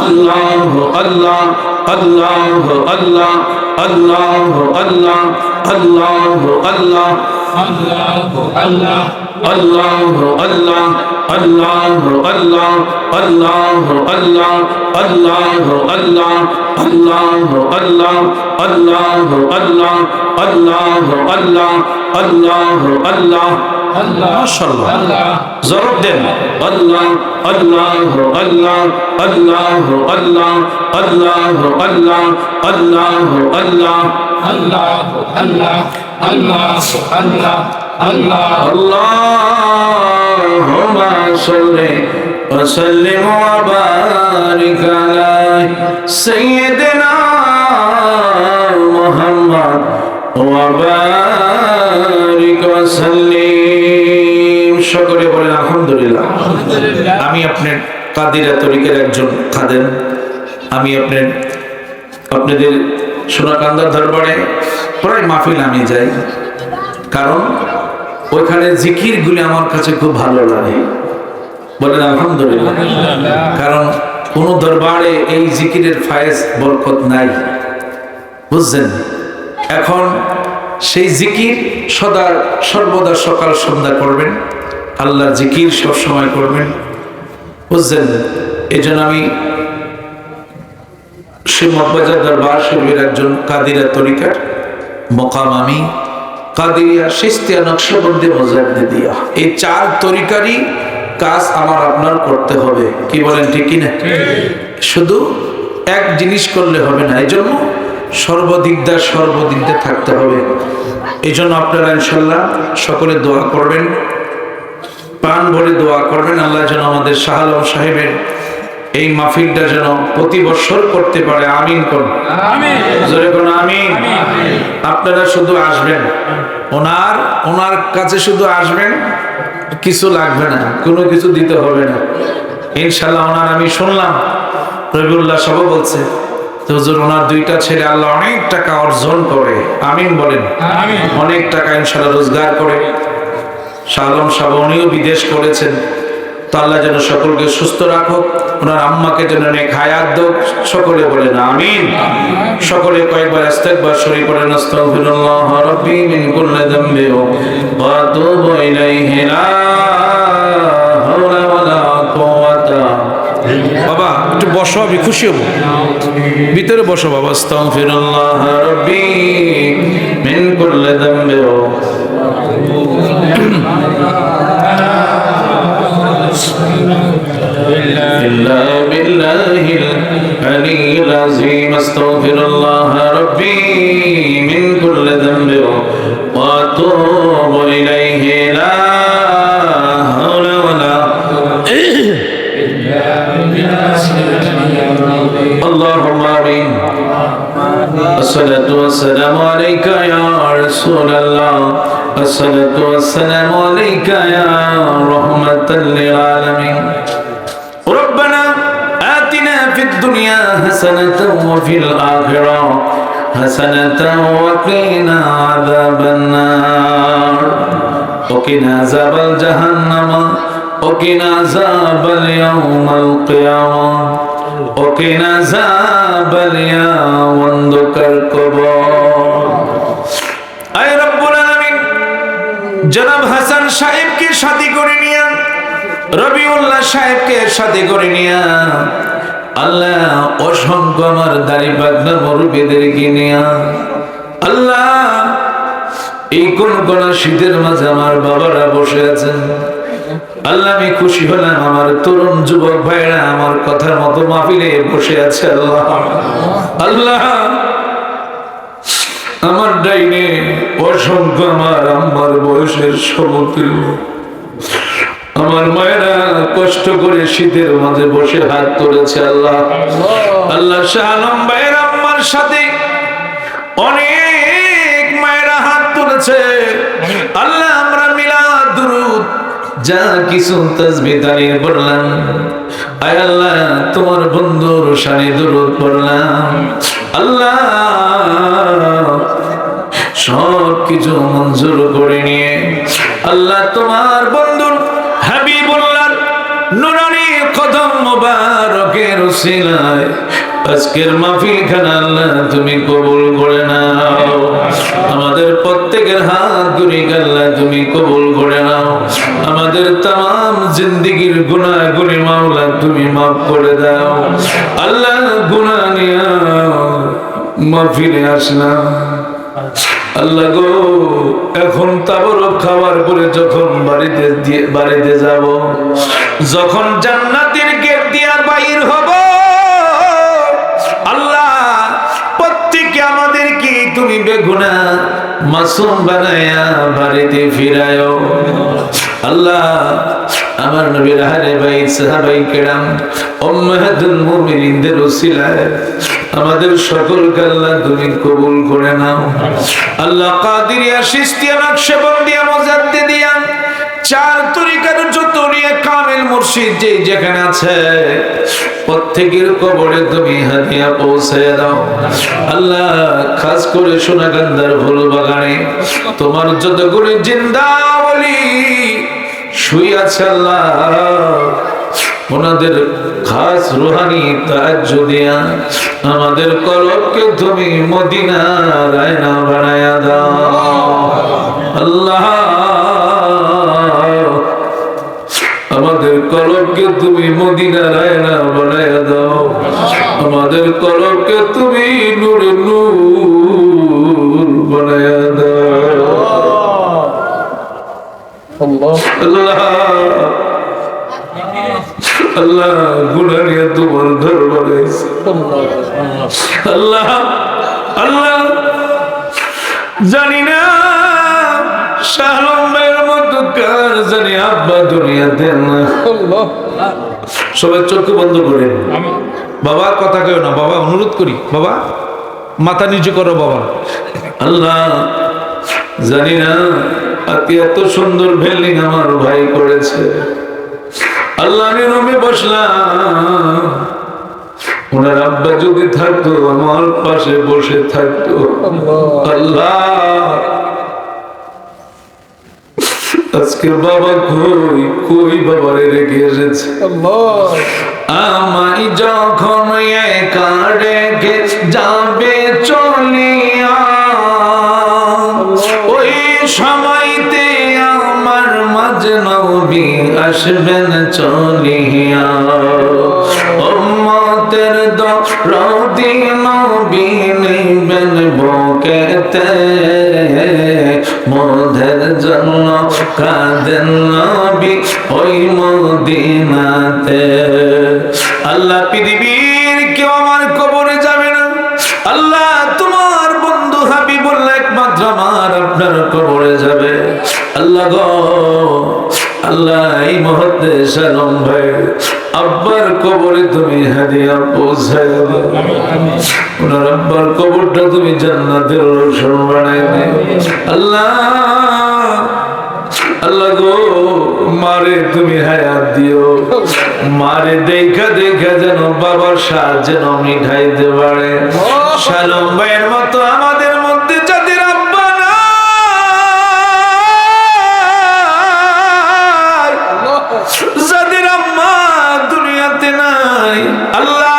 আল্লাহু আল্লাহ, আল্লাহু আল্লাহ, আল্লাহু আল্লাহ, আল্লাহু আল্লাহ, আল্লাহু আল্লাহ, আল্লাহু আল্লাহ, আল্লাহু আল্লাহ, আল্লাহু আল্লাহ, আল্লাহু আল্লাহ, আল্লাহু আল্লাহ, আল্লাহু আল্লাহ, আল্লাহু আল্লাহ, আল্লাহু আল্লাহ, মাশাআল্লাহ, জোরে দেন আল্লাহ, আল্লাহু আল্লাহ, আল্লাহু আল্লাহ, আল্লাহু আল্লাহ, আল্লাহু আল্লাহ, আল্লাহু আল্লাহ, আল্লাহু আল্লাহ, আল্লাহ। আল্লাহুম্মা সাল্লি ওয়া সাল্লিম ওয়া বারিক আলা সাইয়্যিদিনা মুহাম্মদ ওয়া বারিক ওয়া সাল্লিম। সকলে বলেন আলহামদুলিল্লাহ। আমি আপনার কাদিরা তরিকার একজন খাদেম। আমি আপনাদের সোনাকান্দার দরবারে প্রায় মাহফিল আমি যাই, কারণ ওইখানে জিকিরগুলি আমার কাছে খুব ভালো লাগে। বলেন আলহামদুলিল্লাহ। কারণ কোন দরবারে এই জিকিরের ফায়েজ বরকত নাই, বুঝছেন? এখন সেই জিকির সর্বদা সকাল সন্ধ্যা করবেন, আল্লাহর জিকির সব সময় করবেন, বুঝছেন? এই জন্য আমি সেই মগবাজার দরবার শরীফের একজন কাদিরা তরিকার মকাম, আমি কাদিরিয়া, চিশতিয়া, নকশবন্দি, মুজাদ্দিদিয়া, এই 4 তরিকারই কাজ আমার আপনার করতে হবে। কি বলেন ঠিক কিনা? শুধু এক জিনিস করলে হবে না, এই জন্য সর্বদিকদা থাকতে হবে। এই জন্য আপনারা ইনশাল্লাহ সকলে দোয়া করবেন, প্রাণ ভরে দোয়া করবেন। আল্লাহ যেন আমাদের শাহ আলম সাহেবের এই মাহফিলটা যেন প্রতি বছর করতে পারে। আমিন করুন, জোরে করুন আমিন। আপনারা শুধু আসবেন, ওনার কাছে শুধু আসবেন, কিছু লাগবে না, কোনো কিছু দিতে হবে না ইনশাল্লাহ। আমি শুনলাম রবিউল্লাহ সাহেব বলছে তো হুজুর ওনার 2টা ছেলে আল্লাহ অনেক টাকা অর্জন করে, আমিন বলেন, অনেক টাকা ইনশাল্লাহ রোজগার করে। শাহ আলম সাহেব উনিও বিদেশ করেছেন, তো আল্লাহ যেন সকলকে সুস্থ রাখুক, ওনার আম্মাকে যেন নেক হায়াত দাও। সকলে বলেন আমিন। সকলে কয়েকবার ইস্তেগফার শরীফ পড়েন। আস্তাগফিরুল্লাহ রাব্বি মিন কুল্লি যামবি ওয়া আতুবু ইলাইহি লা হাওলা ওয়ালা কুওয়াতা। বাবা একটু বসো, আমি খুশি হব, ভিতরে বসো বাবা। আস্তাগফিরুল্লাহ রাব্বি মিন কুল্লি كل ذنب إلا بالله العلي العظيم أستغفر الله ربي من كل ذنب وأتوب إليه لا حول ولا اللهم آمين الصلاة والسلام عليك يا رسول الله الصلاة والسلام عليك يا رحمة للعالمين ربنا آتنا في الدنيا حسنة وفي الآخرة حسنة وقنا عذاب النار وقنا عذاب الجهنم وقنا عذاب اليوم القيامة وقنا عذاب اليوم القبر আয় রব্বুল আলামিন জনাব হাসান সাহেবকে সাথী করে নিয়া রবিউল্লাহ সাহেবকে সাথে করে নিয়া আল্লাহ অসংখ্য আমার দাড়ি পাগনা মুরব্বিদেরকে নিয়া আল্লাহ এই কোন কোন শীতের মাঝে আমার বাবারা বসে আছেন আল্লাহ আমি খুশি হলাম আমার তরুণ যুবক ভাইরা আমার কথার মতো মাহফিলে বসে আছে আল্লাহ আল্লাহ আমার ডাইনে অসংখ্য আমার আম্মার বয়সের সমতুল্য আমার মায়েরা কষ্ট করে শীতের মাঝে বসে হাত তুলেছে আল্লাহ আল্লাহ শাহ আলম ভাইয়ের আম্মার সাথে অনেক মায়েরা হাত তুলেছে আল্লাহ আমরা মিলাদ দুরূদ যা কিছু তাসবিহ তালিল পড়লাম আয় আল্লাহ তোমার বন্ধুর শানে দুরূদ পড়লাম আল্লাহ সব কিছু মঞ্জুর করে নিয়ে আল্লাহ তোমার বন্ধুর হাবিবুল্লাহর নুরানি কদম মোবারকের উসিলায় আজকের মাহফিল খানা আল্লাহ তুমি কবুল করে নাও আমাদের প্রত্যেকের হাত গুরি আল্লাহ তুমি কবুল করে নাও আমাদের तमाम জিন্দেগীর গুনাহগুলি মাওলা তুমি maaf করে দাও আল্লাহ গুনাহ নিয়ে মাহফিলে আসলাম আল্লাহ গো এখন তাবরক খাওয়ার পরে যখন বাড়িতে যাব যখন জান্নাতের গেট দিয়ে বাইর হব আল্লাহ প্রত্যেককে আমাদেরকে তুমি বেগুনাহ মাসুম বানায়া বাড়িতে ফিরায়ো আল্লাহ আমার নবীর আহলে বাইত সাহাবায়ে কেরাম উম্মাহাতুল মুমিনিনদের ওসিলায় আমাদের সকলকে আল্লাহ তুমি কবুল করে নাও আল্লাহ কাদিরিয়া চিশতিয়া নকশবন্দিয়া মুজাদ্দিদিয়া চার তরিকার যত নিয়ে কামিল মুর্শিদ যেখানে আছে প্রত্যেকের কবরে তুমি হাদিয়া পৌঁছে দাও আল্লাহ খাস করে সোনাগান্ধার ফুল বাগানে তোমার যতগুলি জিন্দা ওলি শুয়ে আছে আল্লাহ ওনাদের খাস রুহানি তাজ্জুদিয়া আমাদের কলবকে তুমি মদিনার আয়না বানায়া দাও আল্লাহ আমাদের কলবকে তুমি মদিনার আয়না বানায়া দাও আমাদের কলবকে তুমি নূরে নূর বানায়া দাও আল্লাহ আল্লাহ আল্লাহ গুনাহ নিয়ে তোমার দরবারে আল্লাহ আল্লাহ জানি না শাহ আলম ভাইয়ের মতো কার জানি আব্বা দুনিয়াতে না সবাই চোখ বন্ধ করে বাবা কথা কেউ না বাবা অনুরোধ করি বাবা মাথা নিচু করো বাবা আল্লাহ জানি না এত সুন্দর বিল্ডিং আমার ভাই করেছে আল্লাহ আমি রুমে বসলাম ওনার আব্বা যদি থাকতো আমার পাশে বসে থাকতো আল্লাহ আজকে বাবা কই কই বাবারে রেখে এসেছে আমায় যখন একা রেখে যাবে চলিয়া ওই সময়তে আমার মাঝে নবী আসবেন চলিয়া উম্মতের দরদি নবী নিবেন বুকেতে মোদের জন্য কাঁদেন নবী ওই মদিনাতে। আল্লাহ পৃথিবীর কেউ আমার কবরে যাবে না, আল্লাহ তোমার বন্ধু হাবিবুল্লাহ একমাত্র আমার আপনার কবরে যাবে। আল্লাহ গো, আল্লাহ এই মুহূর্তে সালাম ভাই আব্বার কবরে তুমি হাদিয়া পৌঁছায় দাও, ওনার আব্বার কবরটা তুমি জান্নাতের রোশন বানায় দাও। আল্লাহ আল্লাহ গো, মারে তুমি হায়াত দিও, মারে দেখা দেখা যেন বাবার সাথ যেন মিঠাইতে পারে। সালাম ভাইয়ের মতো আমাদের মধ্যে যাদের আব্বা নাই, যাদের আম্মা দুনিয়াতে নাই, আল্লাহ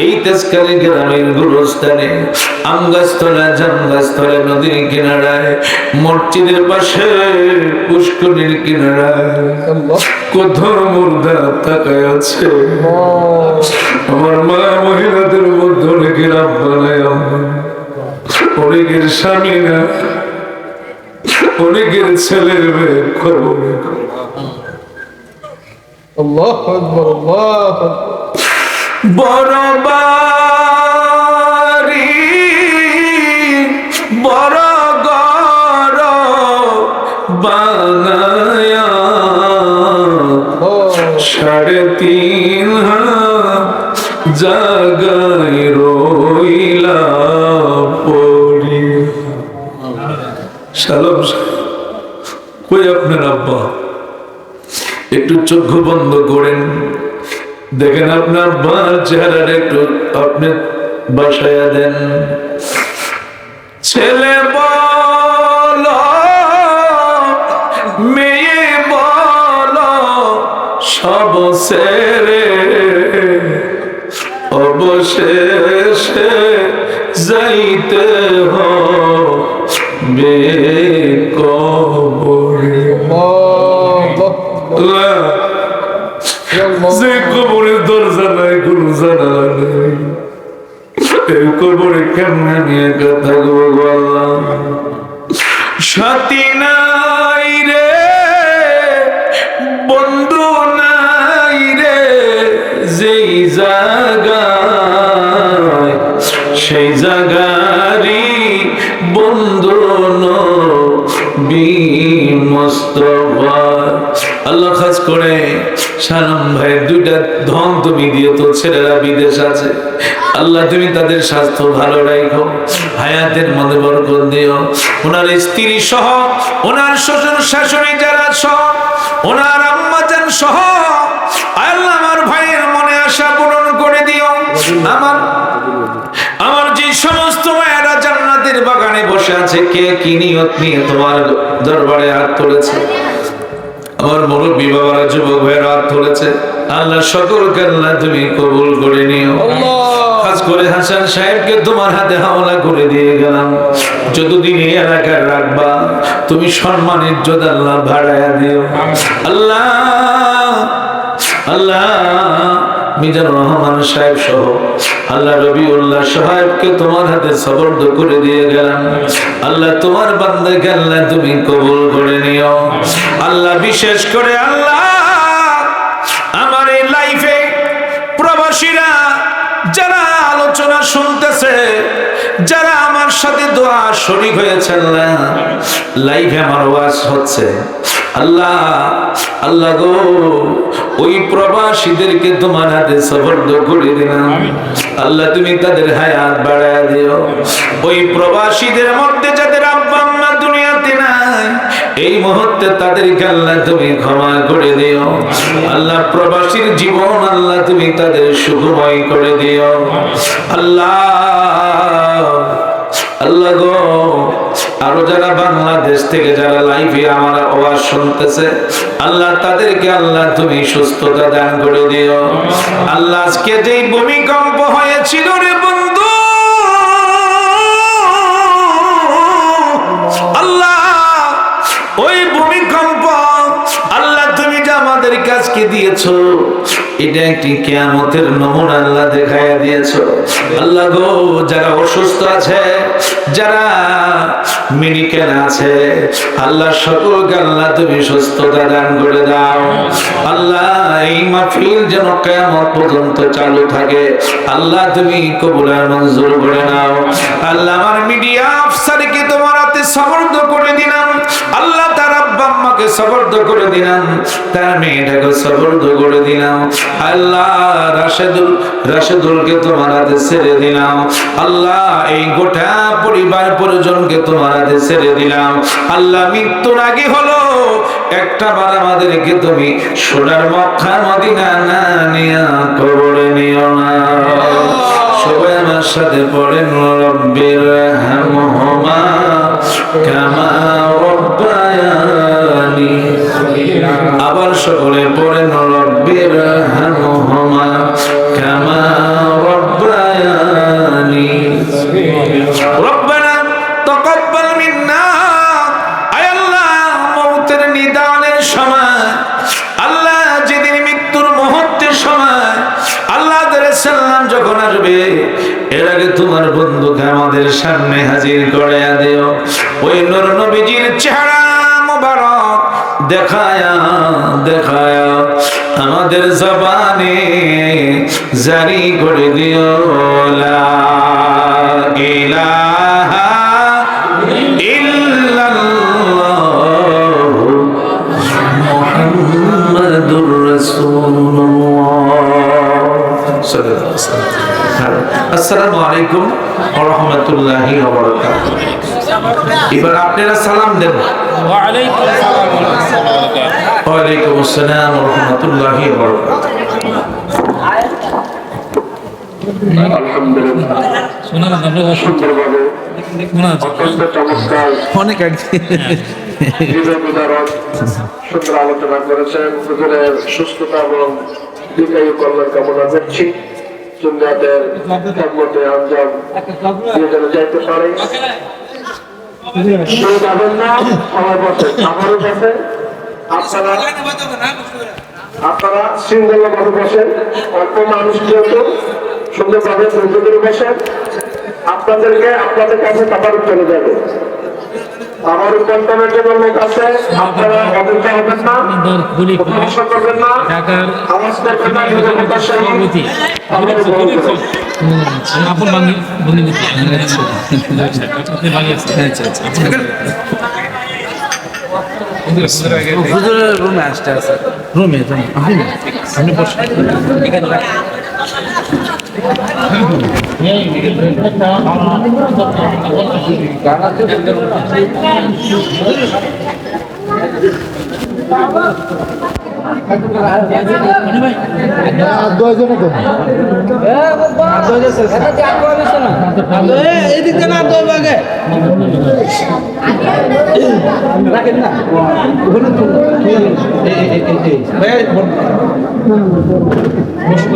এই তেজকালী গ্রামের গুরুস্থানে আমগাছতলা জামগাছতলা নদীর কিনারায় মসজিদের পাশে পুষ্করিণীর কিনারায় কত মুর্দা তাকায় আছে। আমার মা মহিলাদের মধ্যে অনেকের আব্বা নাই, অনেকের স্বামী না, অনেকের ছেলের মেয়ে খবর। আল্লাহু আকবার, আল্লাহু আকবার। বড় বাড়ি বড় ঘর বানায়া 3.5 হাত জায়গায় রইলা পড়ি। সালাম কই আপনার আব্বা? একটু চোখ বন্ধ করেন, দেখেন আপনার বার চেহারাটা একটু আপনি বাসায়া দেন। ছেলে বল মেয়ে বল সব ছেড়ে অবশেষে যাইতে হবে কবরে। যে কবরের দরজা নাই, কোনো জানালা নেই, এই কবরে কেমনে নিয়ে থাকবো আল্লাহ? সাথী নাই রে, বন্ধু নাই রে, যেই জায়গায় সেই জায়গারই বন্ধু নবী মুস্তাফা। আল্লাহ খাস করে সালাম ভাইয়ের 2টা ধন তুমি দিও, তো ছেলেরা বিদেশ আছে, আল্লাহ তুমি তাদের স্বাস্থ্য ভালো রাখো, হায়াতের মধ্যে বরকত দিও। ওনার স্ত্রী সহ, ওনার শ্বশুর শাশুড়ি যারা সহ, ওনার আম্মা জান সহ, আল্লাহ আমার ভাইয়ের মনে আশা পূরণ করে দিও। আমার যে সমস্ত মায়েরা জান্নাতের বাগানে বসে আছে, কে কি নিয়ত নিয়ে তোমার দরবারে হাত তুলেছে, আমার মুরব্বী বাবারা যুবক ভাইয়েরা হাত তুলেছে, আল্লাহ সকলকে আল্লাহ তুমি কবুল করে নিও। খাস করে হাসান সাহেবকে তোমার হাতে হাওলা করে দিয়ে গেলাম, যতদিন এই এলাকায় রাখবা তুমি সম্মান ইজ্জত আল্লাহ বাড়ায়া দিও। আল্লাহ আল্লাহ মিজানুর রহমান সাহেব সহ আল্লাহ রবিউল্লাহ সাহেবকে তোমার হাতে সবর্দ করে দিয়ে গেলাম, আল্লাহ তোমার বান্দাকে আল্লাহ তুমি কবুল করে নিও। আল্লাহ বিশেষ করে আল্লাহ আমার এই লাইফে প্রবাসীরা যারা আলোচনা শুনতেছে, যারা আমার সাথে দোয়া শরীক হয়েছেন, লাইভে আমার ওয়াজ হচ্ছে, আল্লাহ আল্লাহ গো ওই প্রবাসীদেরকে তোমার হাতে সবর্দ করে দিলাম, আল্লাহ তুমি তাদের হায়াত বাড়ায় দিও। ওই প্রবাসীদের মধ্যে যাদের আব্বা আম্মা দুনিয়াতে নাই, এই মুহূর্তে তাদেরকে আল্লাহ তুমি ক্ষমা করে দিও। আল্লাহ প্রবাসীর জীবন আল্লাহ তুমি তাদের সুখময় করে দিও। আল্লাহ আল্লাহ গো আরো যারা বাংলাদেশ থেকে যারা লাইভে আমার আওয়াজ শুনতেছে, আল্লাহ তাদেরকে আল্লাহ তুমি সুস্থতা দান করে দিও। আল্লাহ আজকে যেই ভূমিকম্প হয়েছিল রে বন্ধু, আল্লাহ ওই ভূমিকম্প আল্লাহ তুমি যে আমাদের কাছকে দিয়েছো, এটা একটি কিয়ামতের নমুনা আল্লাহ দেখাইয়া দিয়েছো। আল্লাহ গো যারা অসুস্থ আছে, যারা মেডিকেল আছে আল্লাহ সকলকে আল্লাহ তুমি সুস্থতা দান করে দাও আল্লাহ এই মাহফিল যেন কিয়ামত পর্যন্ত চালু থাকে আল্লাহ তুমি কবুল আর মঞ্জুর করে নাও আল্লাহ আমার মিডিয়া আফসারকে তোমার হাতে সমর্থ করে দিলাম আল্লাহ তার আব্বা আম্মাকে সমর্থ করে দিলাম তার মেয়েটাকে সমর্থ করে দিলাম আল্লাহ রাশেদুলকে তোমার হাতে ছেড়ে দিলাম আল্লাহ এই গোটা পরিবার পরিজনকে তোমার হাতে ছেড়ে দিলাম আল্লাহ মৃত্যুর আগে হলো একটা বার আমাদেরকে তুমি সোনার মক্কা মদিনা না নিয়া কবরে নিও না সবাই আমার সাথে পড়েন রব্বির হামহুমা কামা রব্বায়ানি আবার সকলে পড়েন রব্বির হামহুমা কামা রব্বায়ানি রব্বানা তাকাব্বাল মিন্না আয় আল্লাহ মউতের নিদানের সময় আল্লাহ যেদিন মৃত্যুর মুহূর্তের সময় আল্লাহ সাল্লাম যখন আসবে এর আগে তোমার বন্ধুকে আমাদের সামনে হাজির করে দিও ওই নূর নবীজির চেহারা মোবারক দেখায়া দেখায়া আমাদের জবানে জারি করে দিও লা ইলাহা ইল্লাল্লাহু মুহাম্মাদুর রাসূলুল্লাহ সাল্লাল্লাহু আলাইহি ওয়াসাল্লাম আসসালামু আলাইকুম ওয়া রাহমাতুল্লাহি ওয়া বারাকাতুহু এবার আপনারা সালাম দেন ওয়া আলাইকুম আসসালাম ওয়া রাহমাতুল্লাহি ওয়া বারাকাতুহু ওয়া আলাইকুম আসসালাম ওয়া রাহমাতুল্লাহি ওয়া বারাকাতুহু আলহামদুলিল্লাহ শোনা না আমরা সুন্দরভাবে শোনা আছে অত্যন্ত চমৎকার অনেক আগে হৃদয় বিদারক সুন্দর আলোচনা করেছেন হুজুরের সুস্থতা এবং দীর্ঘায়ু কল্যাণ কামনা করছি সুন্নাতের খেদমতে আঞ্জাম দিয়ে যেন যাইতে পারে কেউ যাবেন না সবাই বসে আমারও বসে আপনারা শৃঙ্খলাভাবে বসেন অল্প মানুষ যেহেতু সুন্দরভাবে ধৈর্য বসেন আপনাদেরকে আপনাদের কাছে খাবার চলে যাবে আমার উপান্তনের জন্য লোক আছে আপনারা অপেক্ষা হবেন না সমস্যা করবেন না আওয়াজ করবেন না নিজের কথা সভাপতি আমাদের বলুন আপন বন্ধু আপনি ভালো আছেন আচ্ছা আচ্ছা হুজুরের রুমে আসতে আছে রুমে আপনি বসে এখানে রাখেন এদিক না তো আগে রাখেন না বসবো